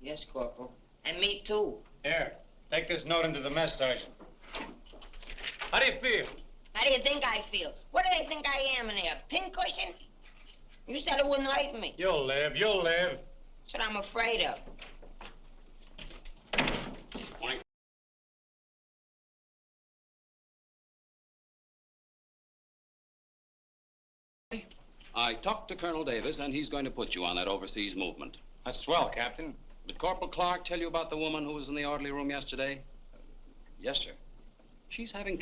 Yes, Corporal. And me, too.
Here, take this note into the mess, Sergeant. How do you feel?
How do you think I feel? What do they think I am in there, a pincushion? You said it wouldn't hurt me.
You'll live, you'll live.
That's what I'm afraid of.
I talked to Colonel Davis, and he's going to put you on that overseas movement.
That's swell, Captain.
Did Corporal Clark tell you about the woman who was in the orderly room yesterday?
Yes, sir.
She's having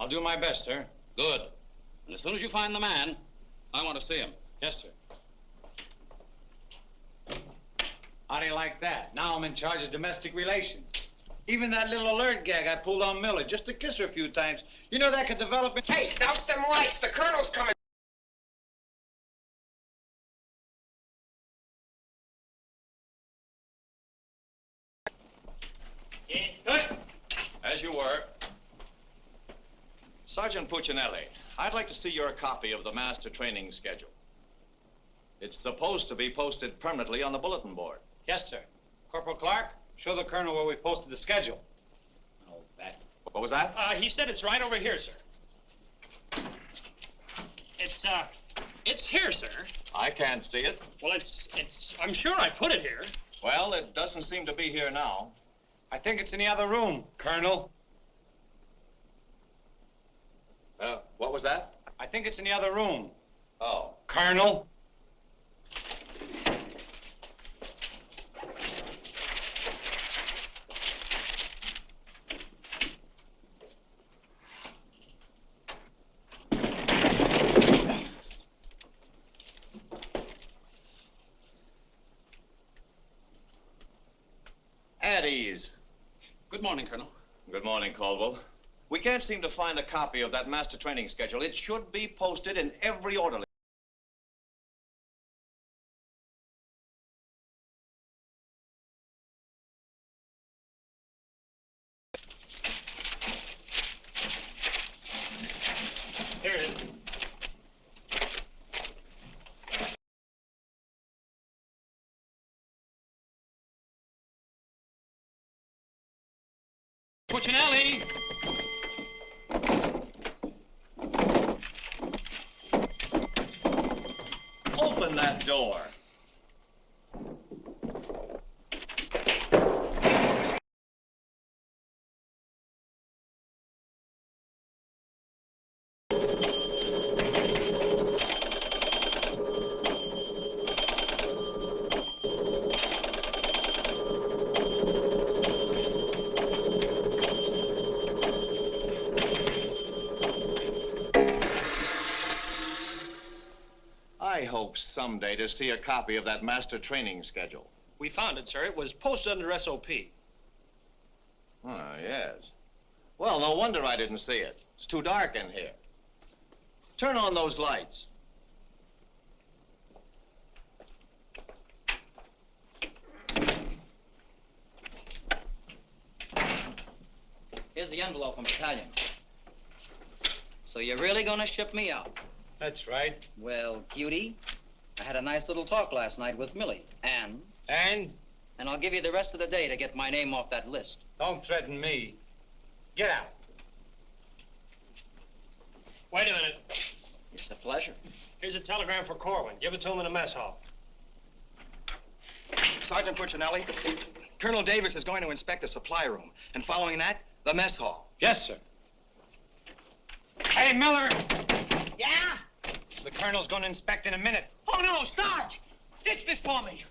I'll do my best, sir.
Good. And as soon as you find the man, I want to see him.
Yes, sir. How do you like that? Now I'm in charge of domestic relations. Even that little alert gag I pulled on Miller, just to kiss her a few times. You know that could develop into...
Hey, douse them lights. The colonel's coming.
As you were. Sergeant Puccinelli, I'd like to see your copy of the master training schedule. It's supposed to be posted permanently on the bulletin board.
Yes, sir. Corporal Clark, show the colonel where we posted the schedule. Oh, that.
What was that?
He said it's right over here, sir. It's here, sir.
I can't see it.
Well, I'm sure I put it here.
Well, it doesn't seem to be here now.
I think it's in the other room, Colonel.
What was that?
I think it's in the other room.
Oh.
Colonel.
At ease.
Good morning, Colonel.
Good morning, Caldwell. We can't seem to find a copy of that master training schedule. It should be posted in every orderly.
Here it is. Puccinelli!
Open that door. I hope someday to see a copy of that master training schedule.
We found it, sir. It was posted under SOP.
Oh, yes. Well, no wonder I didn't see it. It's too dark in here. Turn on those lights.
Here's the envelope from battalion. So you're really gonna ship me out?
That's right.
Well, cutie, I had a nice little talk last night with Millie. And?
And?
And I'll give you the rest of the day to get my name off that list.
Don't threaten me. Get out.
Wait a minute.
It's a pleasure.
Here's a telegram for Korwin. Give it to him in the mess hall.
Sergeant Puccinelli, Colonel Davis is going to inspect the supply room, and following that, the mess hall.
Yes, sir. Hey, Miller!
Yeah?
The colonel's going to inspect in a minute.
Oh, no, Sarge! Ditch this for me.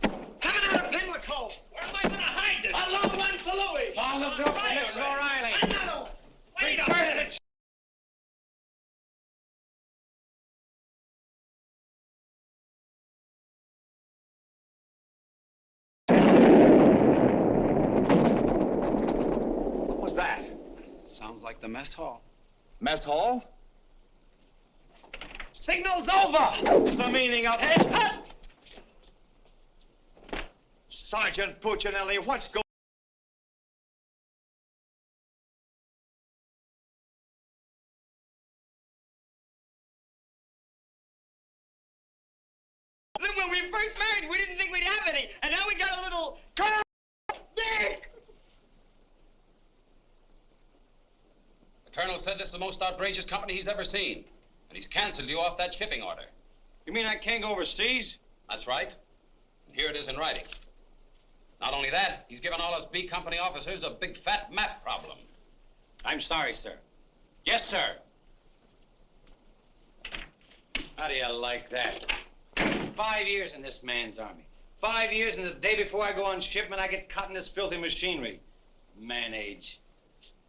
Coming out of Finklehoffe.
Where am I going to hide this?
A long one for Louis.
Oh, look up, Mrs. O'Reilly.
Another one.
Wait a minute.
What was that?
Sounds like the mess hall.
Mess hall?
Signal's over.
What's the meaning of it? Sergeant Puccinelli, what's going on?
When we first married, we didn't think we'd have any, and now we got a little... Dick!
The colonel said this is the most outrageous company he's ever seen. And he's canceled you off that shipping order.
You mean I can't go overseas?
That's right. And here it is in writing. Not only that, he's given all us B Company officers a big fat map problem.
I'm sorry, sir. Yes, sir. How do you like that? 5 years in this man's army. 5 years, and the day before I go on shipment, I get caught in this filthy machinery. Man age.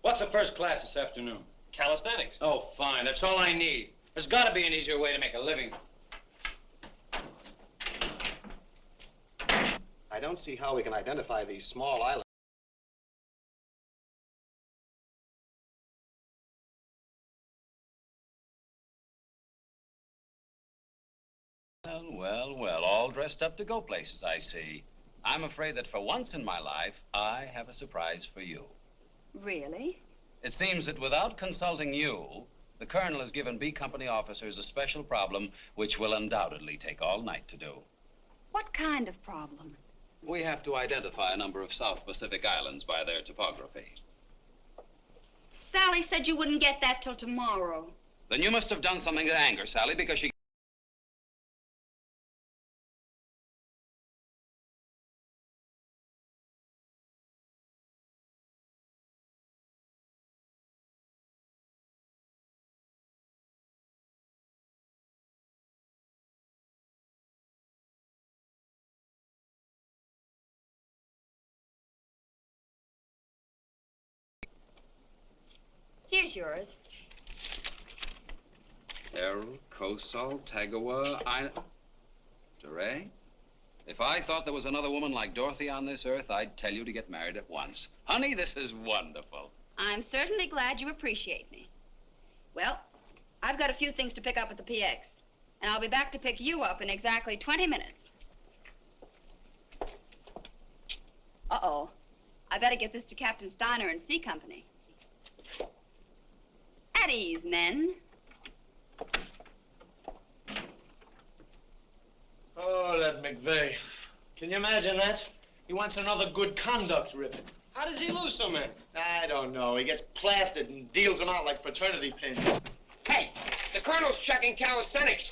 What's the first class this afternoon?
Calisthenics.
Oh, fine. That's all I need. There's got to be an easier way to make a living.
I don't see how we can identify these small islands.
Well, all dressed up to go places, I see. I'm afraid that for once in my life, I have a surprise for you.
Really?
It seems that without consulting you, the Colonel has given B Company officers a special problem which will undoubtedly take all night to do.
What kind of problem?
We have to identify a number of South Pacific islands by their topography.
Sally said you wouldn't get that till tomorrow.
Then you must have done something to anger Sally because she...
Here's yours.
Errol, Kosal, Tagawa, DeRay? If I thought there was another woman like Dorothy on this earth, I'd tell you to get married at once. Honey, this is wonderful.
I'm certainly glad you appreciate me. Well, I've got a few things to pick up at the PX, and I'll be back to pick you up in exactly 20 minutes. Uh-oh. I better get this to Captain Steiner and C Company. At ease, men.
Oh, that McVey. Can you imagine that? He wants another good conduct ribbon. How does he lose so many? I don't know. He gets plastered and deals them out like fraternity pins.
Hey, the Colonel's checking calisthenics.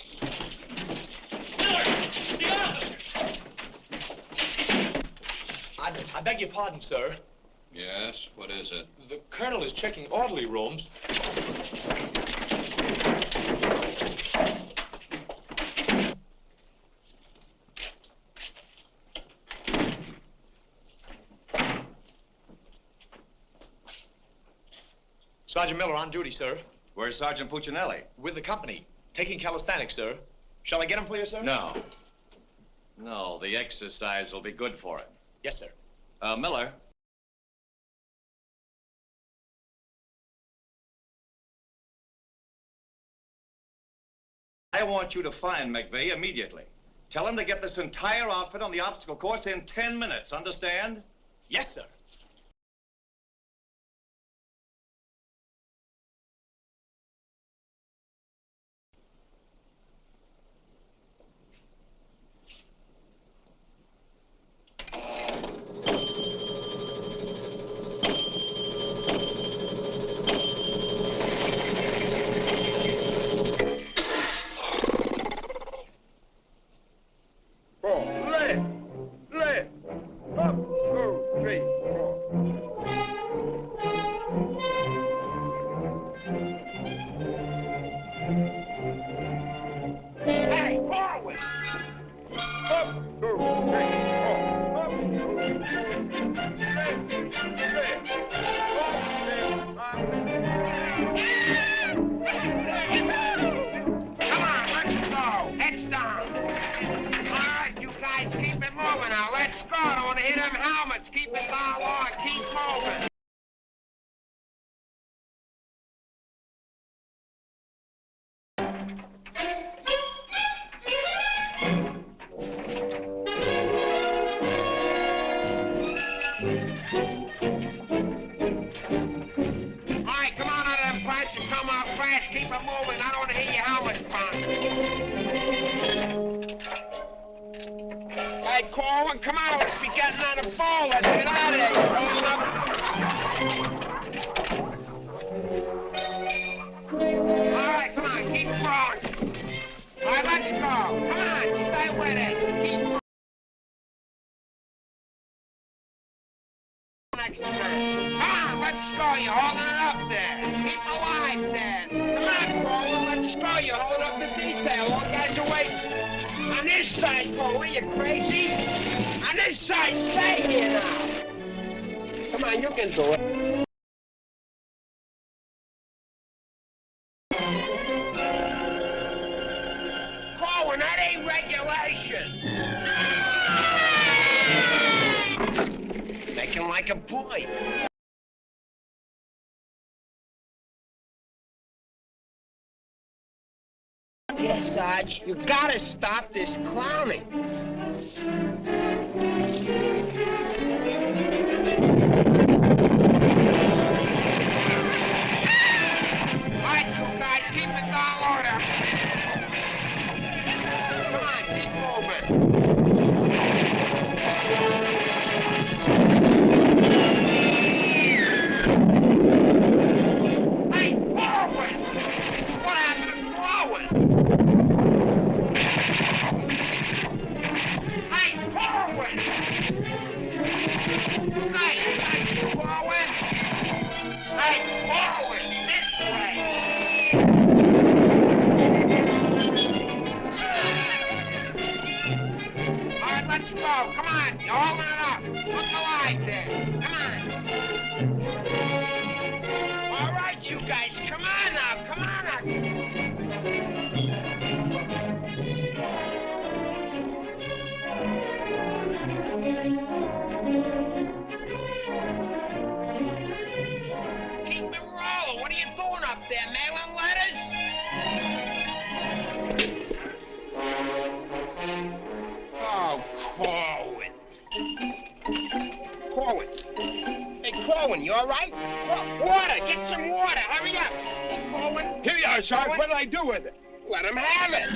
The officers! I beg your pardon, sir.
Yes, what is it?
The Colonel is checking orderly rooms. Sergeant Miller on duty, sir.
Where's Sergeant Puccinelli?
With the company. Taking calisthenics, sir. Shall I get him for you, sir?
No. No, the exercise will be good for him.
Yes, sir.
Miller. I want you to find McVey immediately. Tell him to get this entire outfit on the obstacle course in 10 minutes, understand?
Yes, sir.
Korwin, come on, let's be getting on the ball. Let's get out of here. All right, come on, keep throwing. All right, let's go. Come on, stay with it. Keep throwing. Next turn. Come on, let's go. You're holding it up there. Keep alive there. Come on, Korwin, let's go. You're holding up the detail. All guys are waiting. On this side, Korwin, you crazy? On this side, stay here now. Come on, you can do it. Korwin, that ain't regulation. Making like a boy. Yes, Sarge. You gotta stop this clowning. All right, you guys, keep it down order. Come on, keep moving. Hey, Korwin! What happened to Korwin? Hey, Korwin! Hey, Korwin! Hey, Korwin, this way! All right, let's go. Come on, you're holding it up. Look alive there. Come on. All right, you guys, come on now. Come on now. Keep it rolling. What are you doing up there, mailing letters? Oh, Korwin. Korwin. Hey, Korwin, you all right? Water. Get some water. Hurry up. Hey, Korwin.
Here you are, Sarge.
Korwin?
What did I do with it?
Let him have it.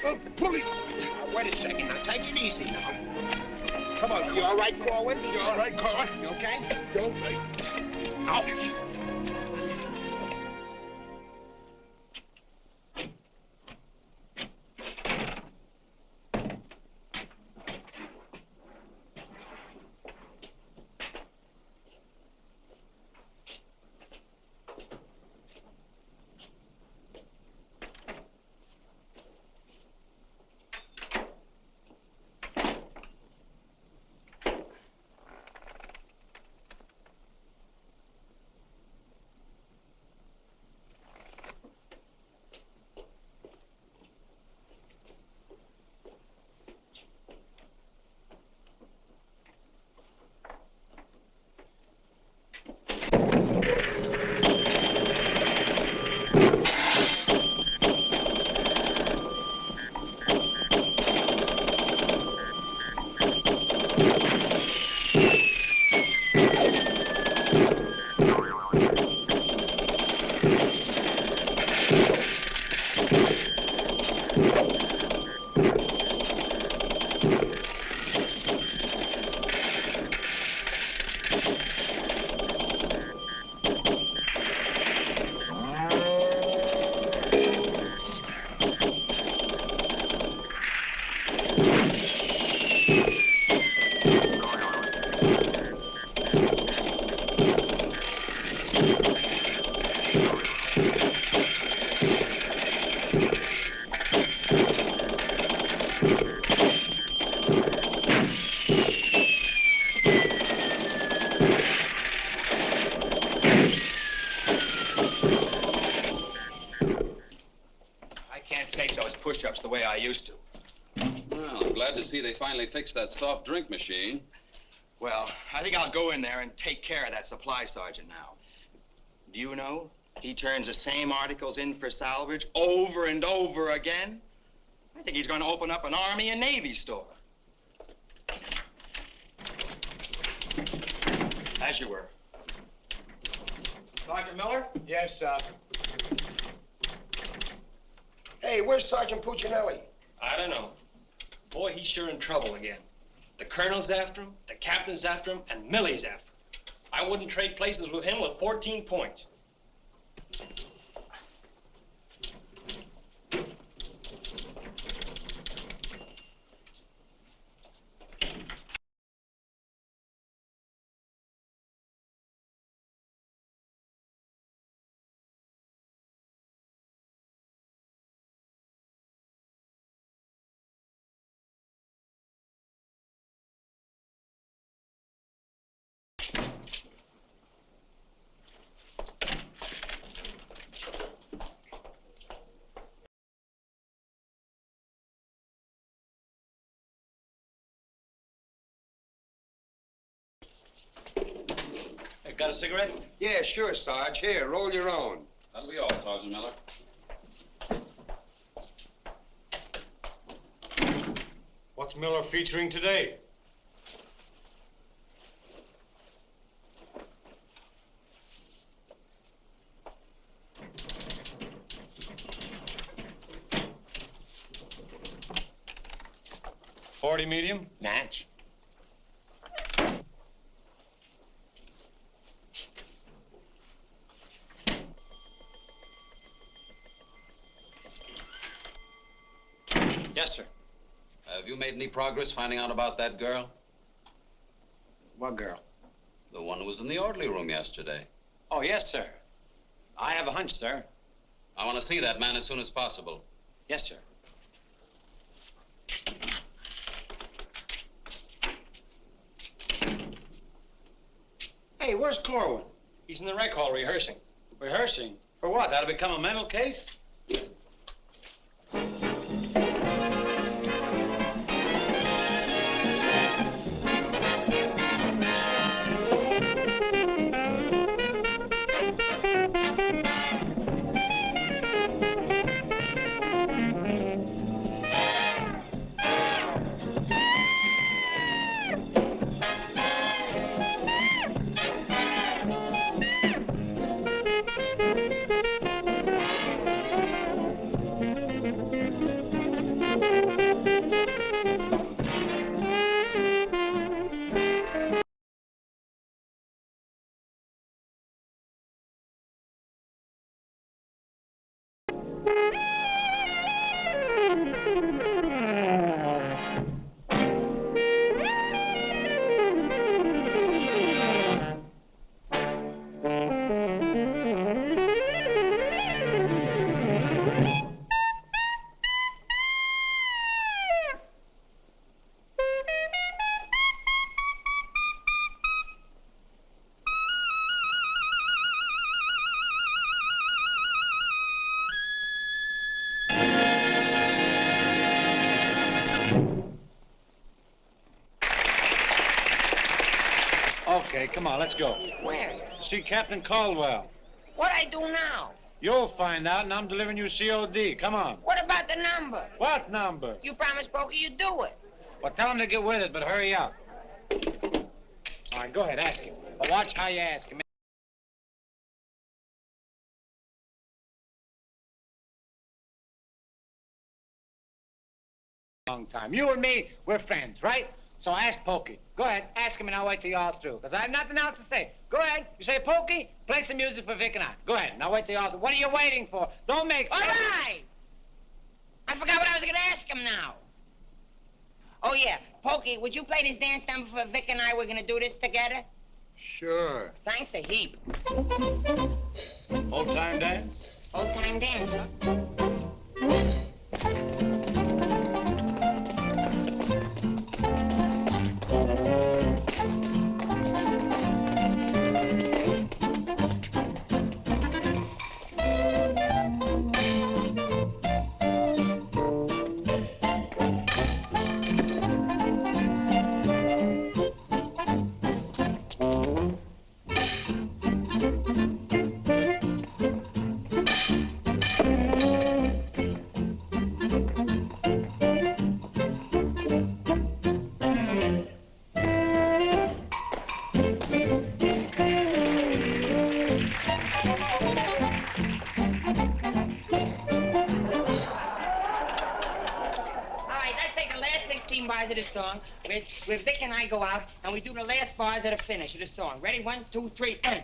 Oh, police. Wait a second. Now, take it easy now. Come on. You all right, Korwin? You all right, Korwin? You okay? You all right? Ouch.
Push-ups the way I used to.
Well, I'm glad to see they finally fixed that soft drink machine.
Well, I think I'll go in there and take care of that supply sergeant now. Do you know, he turns the same articles in for salvage over and over again. I think he's going to open up an Army and Navy store. As you were. Sergeant Miller?
Yes, sir.
Hey, where's Sergeant Puccinelli?
I don't know. Boy, he's sure in trouble again. The colonel's after him, the captain's after him, and Millie's after him. I wouldn't trade places with him with 14 points.
Got a cigarette?
Yeah, sure, Sarge. Here, roll your own.
That'll be all, Sergeant Miller.
What's Miller featuring today? .40 medium?
Natch.
Yes, sir.
Have you made any progress finding out about that girl?
What girl?
The one who was in the orderly room yesterday.
Oh, yes, sir. I have a hunch, sir.
I want to see that man as soon as possible.
Yes, sir. Hey, where's Korwin? He's in the rec hall rehearsing. Rehearsing? For what? That'll become a mental case? Okay, come on, let's go.
Where?
See Captain Caldwell.
What I do now?
You'll find out, and I'm delivering you COD. Come on.
What about the number?
What number?
You promised Pokey you'd do it.
Well, tell him to get with it, but hurry up. All right, go ahead, ask him. But watch how you ask him. Long time. You and me, we're friends, right? So ask Pokey. Go ahead, ask him, and I'll wait till you're all through, because I have nothing else to say. Go ahead. You say, Pokey, play some music for Vic and I. Go ahead, and I'll wait till you're all through. What are you waiting for? Don't make...
All right! I forgot what I was going to ask him now. Oh, yeah. Pokey, would you play this dance number for Vic and I? We're going to do this together?
Sure.
Thanks a heap.
Old-time dance?
Old-time dance, huh? Of the song, where Vic and I go out and we do the last bars of the finish of the song. Ready? 1, 2, 3, and...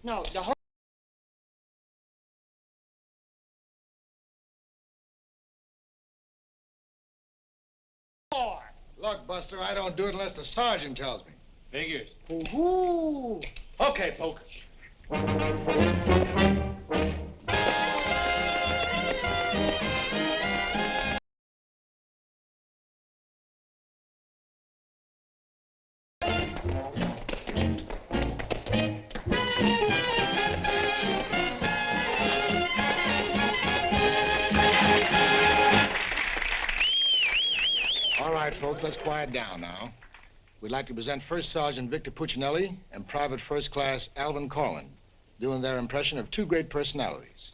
No, the whole...
Look, Buster, I don't do it unless the sergeant tells me.
Figures.
Ooh.
Okay, Poke.
All right, folks, let's quiet down now. We'd like to present First Sergeant Vic Puccinelli and Private First Class Alvin Korwin, doing their impression of two great personalities.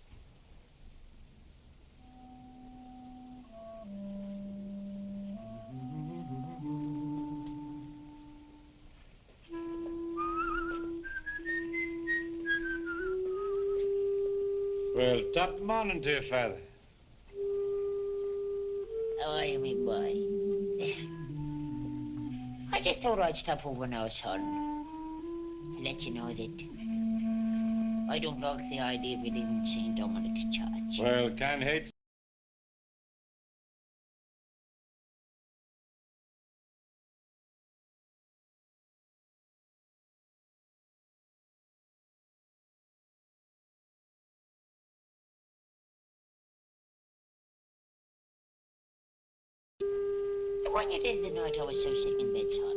Well, top morning to you, Father.
How are you, me boy? I just thought I'd stop over now, son, to let you know that I don't like the idea of you leaving St. Dominic's Church.
Well, can't hate.
When you did the night I was so sick in bed, son,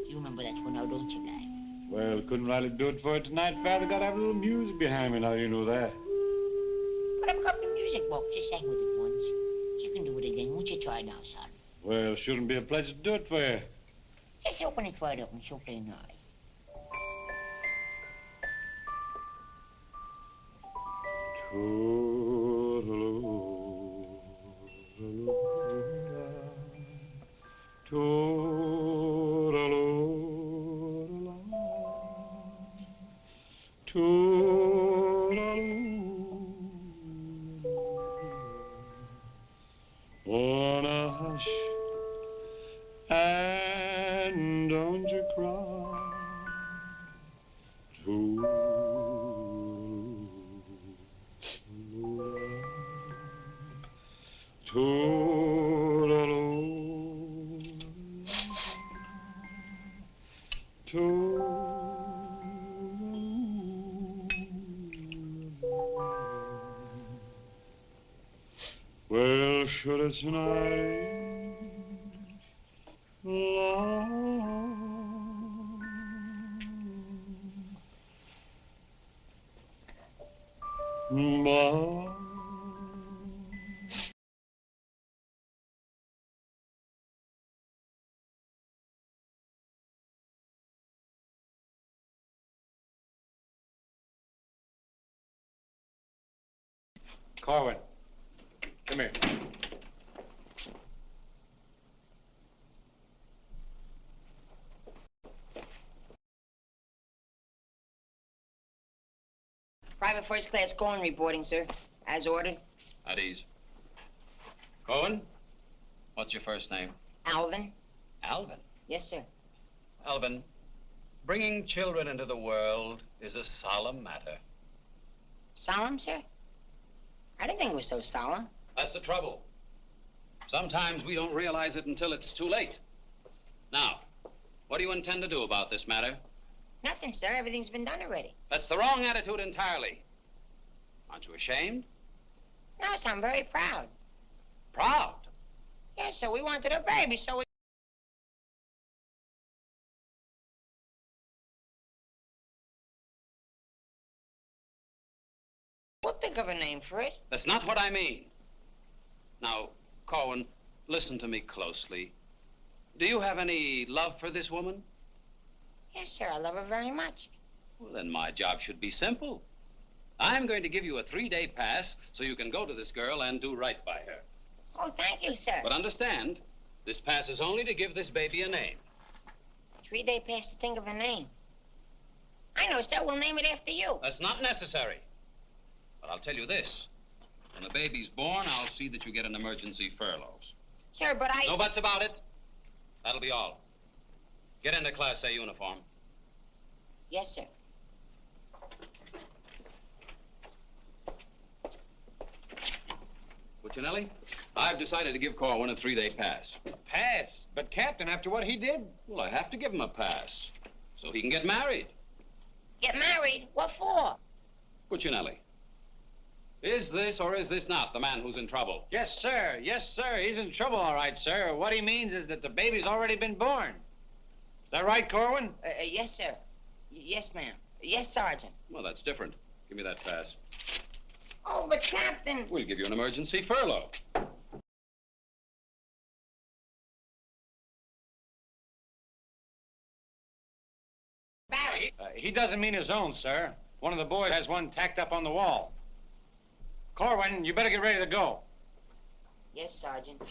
you remember that one now, don't you, lad?
Well, couldn't rightly do it for you tonight, Father. Gotta have a little music behind me now, you know that.
But I've got the music book. Just sang with it once. You can do it again. Won't you try now, son?
Well, shouldn't be a pleasure to do it for you.
Just open it wide up and she'll play nice.
Wanna hush and don't you cry. Well, should it's night long,
Korwin, come here.
Private First Class Korwin reporting, sir. As ordered.
At ease. Korwin, what's your first name?
Alvin.
Alvin?
Yes, sir.
Alvin, bringing children into the world is a solemn matter.
Solemn, sir? I didn't think it was so solemn.
That's the trouble. Sometimes we don't realize it until it's too late. Now, what do you intend to do about this matter?
Nothing, sir. Everything's been done already.
That's the wrong attitude entirely. Aren't you ashamed?
No, sir, I'm very proud.
Proud?
Yes, sir. We wanted a baby, so we... We'll think of a name for it.
That's not what I mean. Now, Korwin, listen to me closely. Do you have any love for this woman?
Yes, sir. I love her very much.
Well, then my job should be simple. I'm going to give you a 3-day pass so you can go to this girl and do right by her.
Oh, thank you, sir.
But understand, this pass is only to give this baby a name.
3-day pass to think of a name. I know, sir. We'll name it after you.
That's not necessary. But I'll tell you this. When the baby's born, I'll see that you get an emergency furloughs.
Sir, but I...
No buts about it. That'll be all. Get into Class A uniform.
Yes, sir.
Puccinelli, I've decided to give Korwin a 3-day pass.
A pass? But, Captain, after what he did?
Well, I have to give him a pass so he can get married.
Get married? What for?
Puccinelli, is this or is this not the man who's in trouble?
Yes, sir. Yes, sir. He's in trouble, all right, sir. What he means is that the baby's already been born. Is that right, Korwin?
Yes, sir. Yes, ma'am. Yes, Sergeant.
Well, that's different. Give me that pass.
Oh, but Captain...
We'll give you an emergency furlough.
He doesn't mean his own, sir. One of the boys has one tacked up on the wall. Korwin, you better get ready to go.
Yes, Sergeant.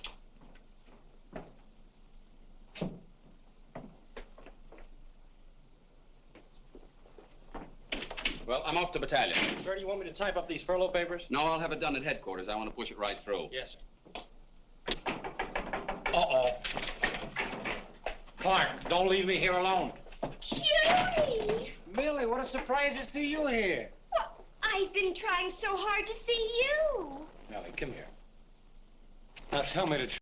Well, I'm off to battalion.
Sir, do you want me to type up these furlough papers?
No, I'll have it done at headquarters. I want to push it right through.
Yes, sir. Uh-oh.
Clark, don't leave me here alone.
Cutie!
Millie, what a surprise to see you here.
Well, I've been trying so hard to see you.
Millie, come here. Now tell me the truth.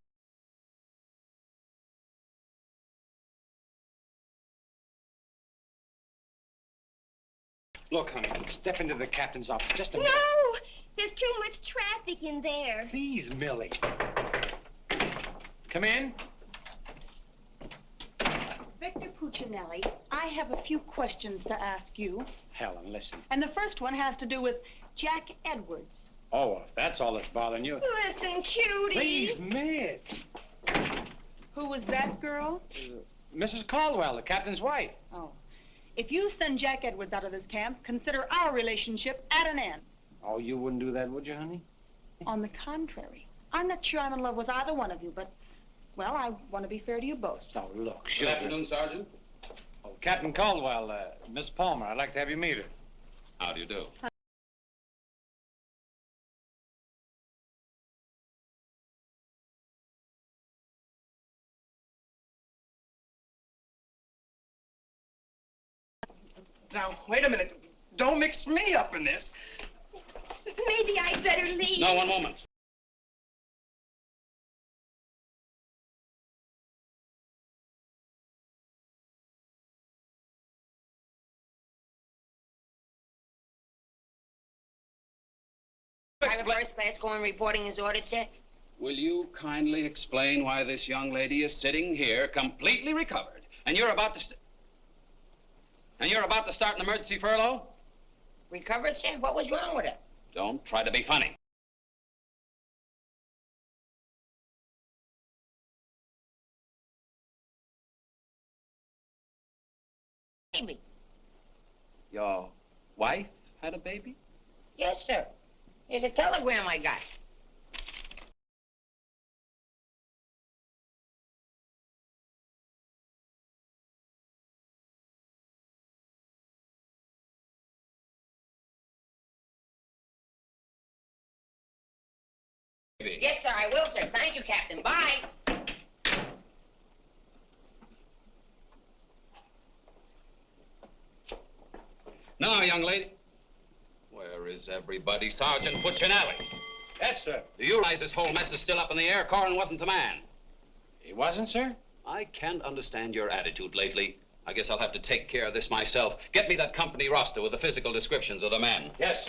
Look, honey, step into the captain's office just a minute.
No! There's too much traffic in there.
Please, Millie. Come in.
Victor Puccinelli, I have a few questions to ask you.
Helen, listen.
And the first one has to do with Jack Edwards.
Oh, if that's all that's bothering you.
Listen, Cutie.
Please, miss.
Who was that girl?
Mrs. Caldwell, the captain's wife.
Oh. If you send Jack Edwards out of this camp, consider our relationship at an end.
Oh, you wouldn't do that, would you, honey?
On the contrary. I'm not sure I'm in love with either one of you, but, well, I want to be fair to you both.
Oh, look,
Good afternoon, Sergeant.
Oh, Captain Caldwell, Miss Palmer, I'd like to have you meet her.
How do you do?
Now, wait a minute. Don't mix me up in this.
Maybe I'd better leave.
No, one moment.
Private first class going reporting is ordered, sir.
Will you kindly explain why this young lady is sitting here completely recovered, and you're about to start an emergency furlough?
Recovered, sir? What was wrong with her?
Don't try to be funny.
Baby.
Your wife had a baby?
Yes, sir. Here's a telegram I got. Yes, sir, I will, sir. Thank you, Captain. Bye.
Now, young lady. Where is everybody? Sergeant Puccinelli.
Yes, sir.
Do you realize this whole mess is still up in the air? Korwin wasn't the man.
He wasn't, sir?
I can't understand your attitude lately. I guess I'll have to take care of this myself. Get me that company roster with the physical descriptions of the men.
Yes.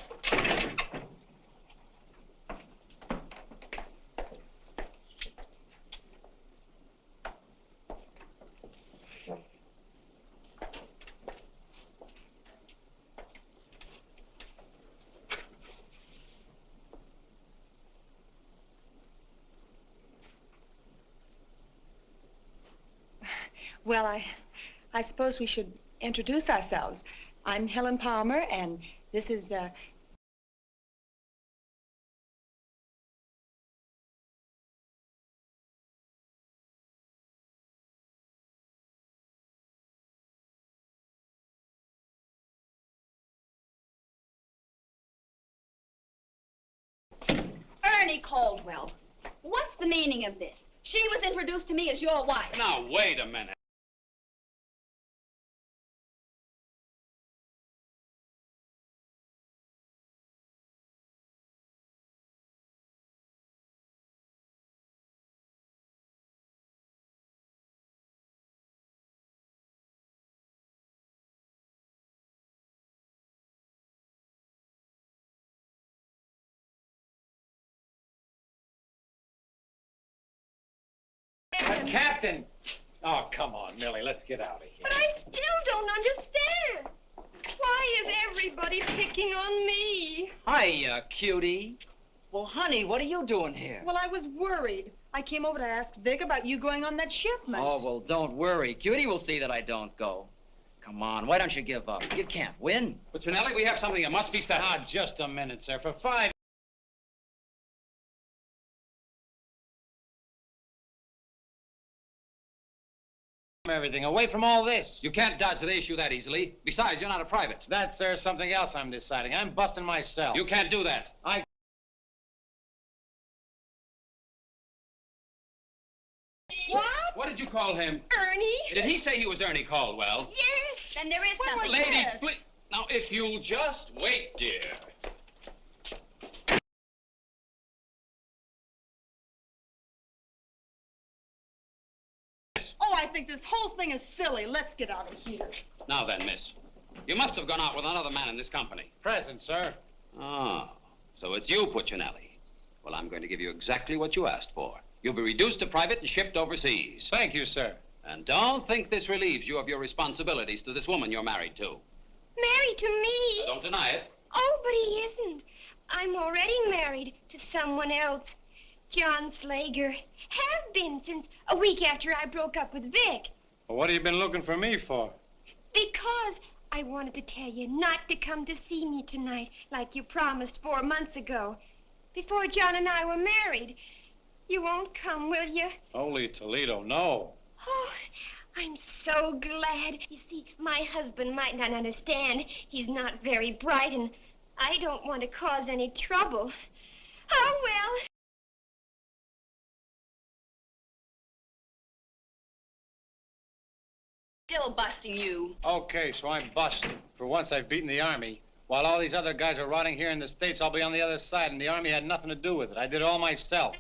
Well, I suppose we should introduce ourselves. I'm Helen Palmer, and this is,
Ernie Caldwell. What's the meaning of this? She was introduced to me as your wife.
Now, wait a minute.
Captain! Oh, come on, Millie, let's get out of here.
But I still don't understand. Why is everybody picking on me?
Hiya, cutie. Well, honey, what are you doing here?
well, I was worried. I came over to ask Vic about you going on that shipment.
Oh, well, don't worry. Cutie will see that I don't go. Come on, why don't you give up? You can't win.
Puccinelli, we have something that must be settled.
Ah, just a minute, sir. For 5... everything, away from all this.
You can't dodge the issue that easily. Besides, you're not a private.
That, sir, is something else I'm deciding. I'm busting myself.
You can't do that.
What?
What did you call him?
Ernie?
Did he say he was Ernie Caldwell?
Yes.
Then there is
What
something.
was
Ladies,
this?
please. Now, if you'll just wait, dear.
Oh, I think this whole thing is silly. Let's get out of here.
Now then, miss. You must have gone out with another man in this company.
Present, sir.
Oh, so it's you, Puccinelli. Well, I'm going to give you exactly what you asked for. You'll be reduced to private and shipped overseas.
Thank you, sir.
And don't think this relieves you of your responsibilities to this woman you're married to.
Married to me?
Don't deny it.
Oh, but he isn't. I'm already married to someone else. John Slager. Have been since a week after I broke up with Vic.
Well, what have you been looking for me for?
Because I wanted to tell you not to come to see me tonight like you promised 4 months ago. Before John and I were married. You won't come, will you?
Holy Toledo, no.
Oh, I'm so glad. You see, my husband might not understand. He's not very bright, and I don't want to cause any trouble. Oh, well.
Still busting you.
Okay, so I'm busted. For once, I've beaten the Army. While all these other guys are rotting here in the States, I'll be on the other side, and the Army had nothing to do with it. I did it all myself.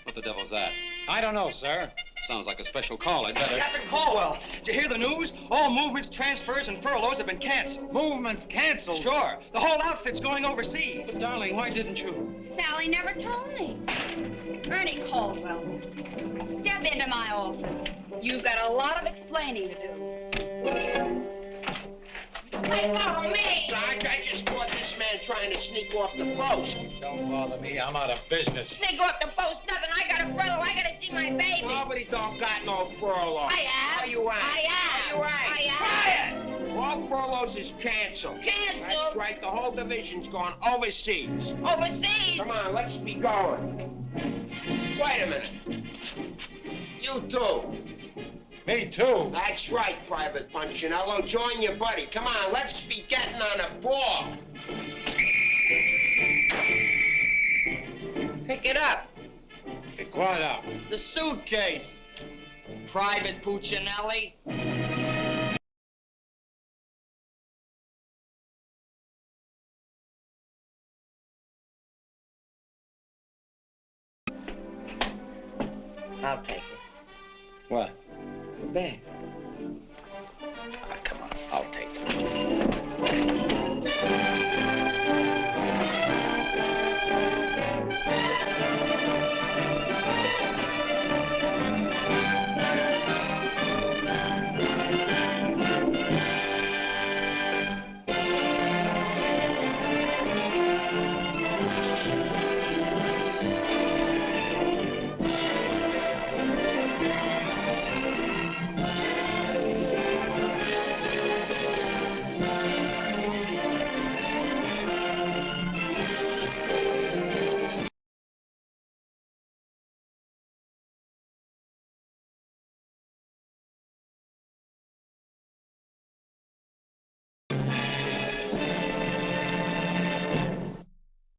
What the devil's that?
I don't know, sir.
Sounds like a special call. I'd better...
Captain Caldwell, did you hear the news? All movements, transfers, and furloughs have been canceled.
Movements canceled?
Sure. The whole outfit's going overseas.
But, darling, why didn't you?
Sally never told me. Ernie Caldwell, step into my office. You've got a lot of explaining to do.
Hey, follow me! Sarge, I just caught this man trying to sneak off the post.
Don't bother me. I'm out of business.
Sneak off the post, nothing. I got a furlough. I gotta see my baby. Nobody don't got no furlough. I have. Are you right? I have. Are you right? I have. All furloughs is canceled. Canceled? That's right. The whole division's gone overseas. Overseas? Come on, let's be going. Wait a minute. You too.
Me too.
That's right, Private Punchinello. Join your buddy. Come on, let's be getting on a ball. Pick it up.
Pick what up?
The suitcase. Private Puccinelli.
I'll take it.
What?
The bag.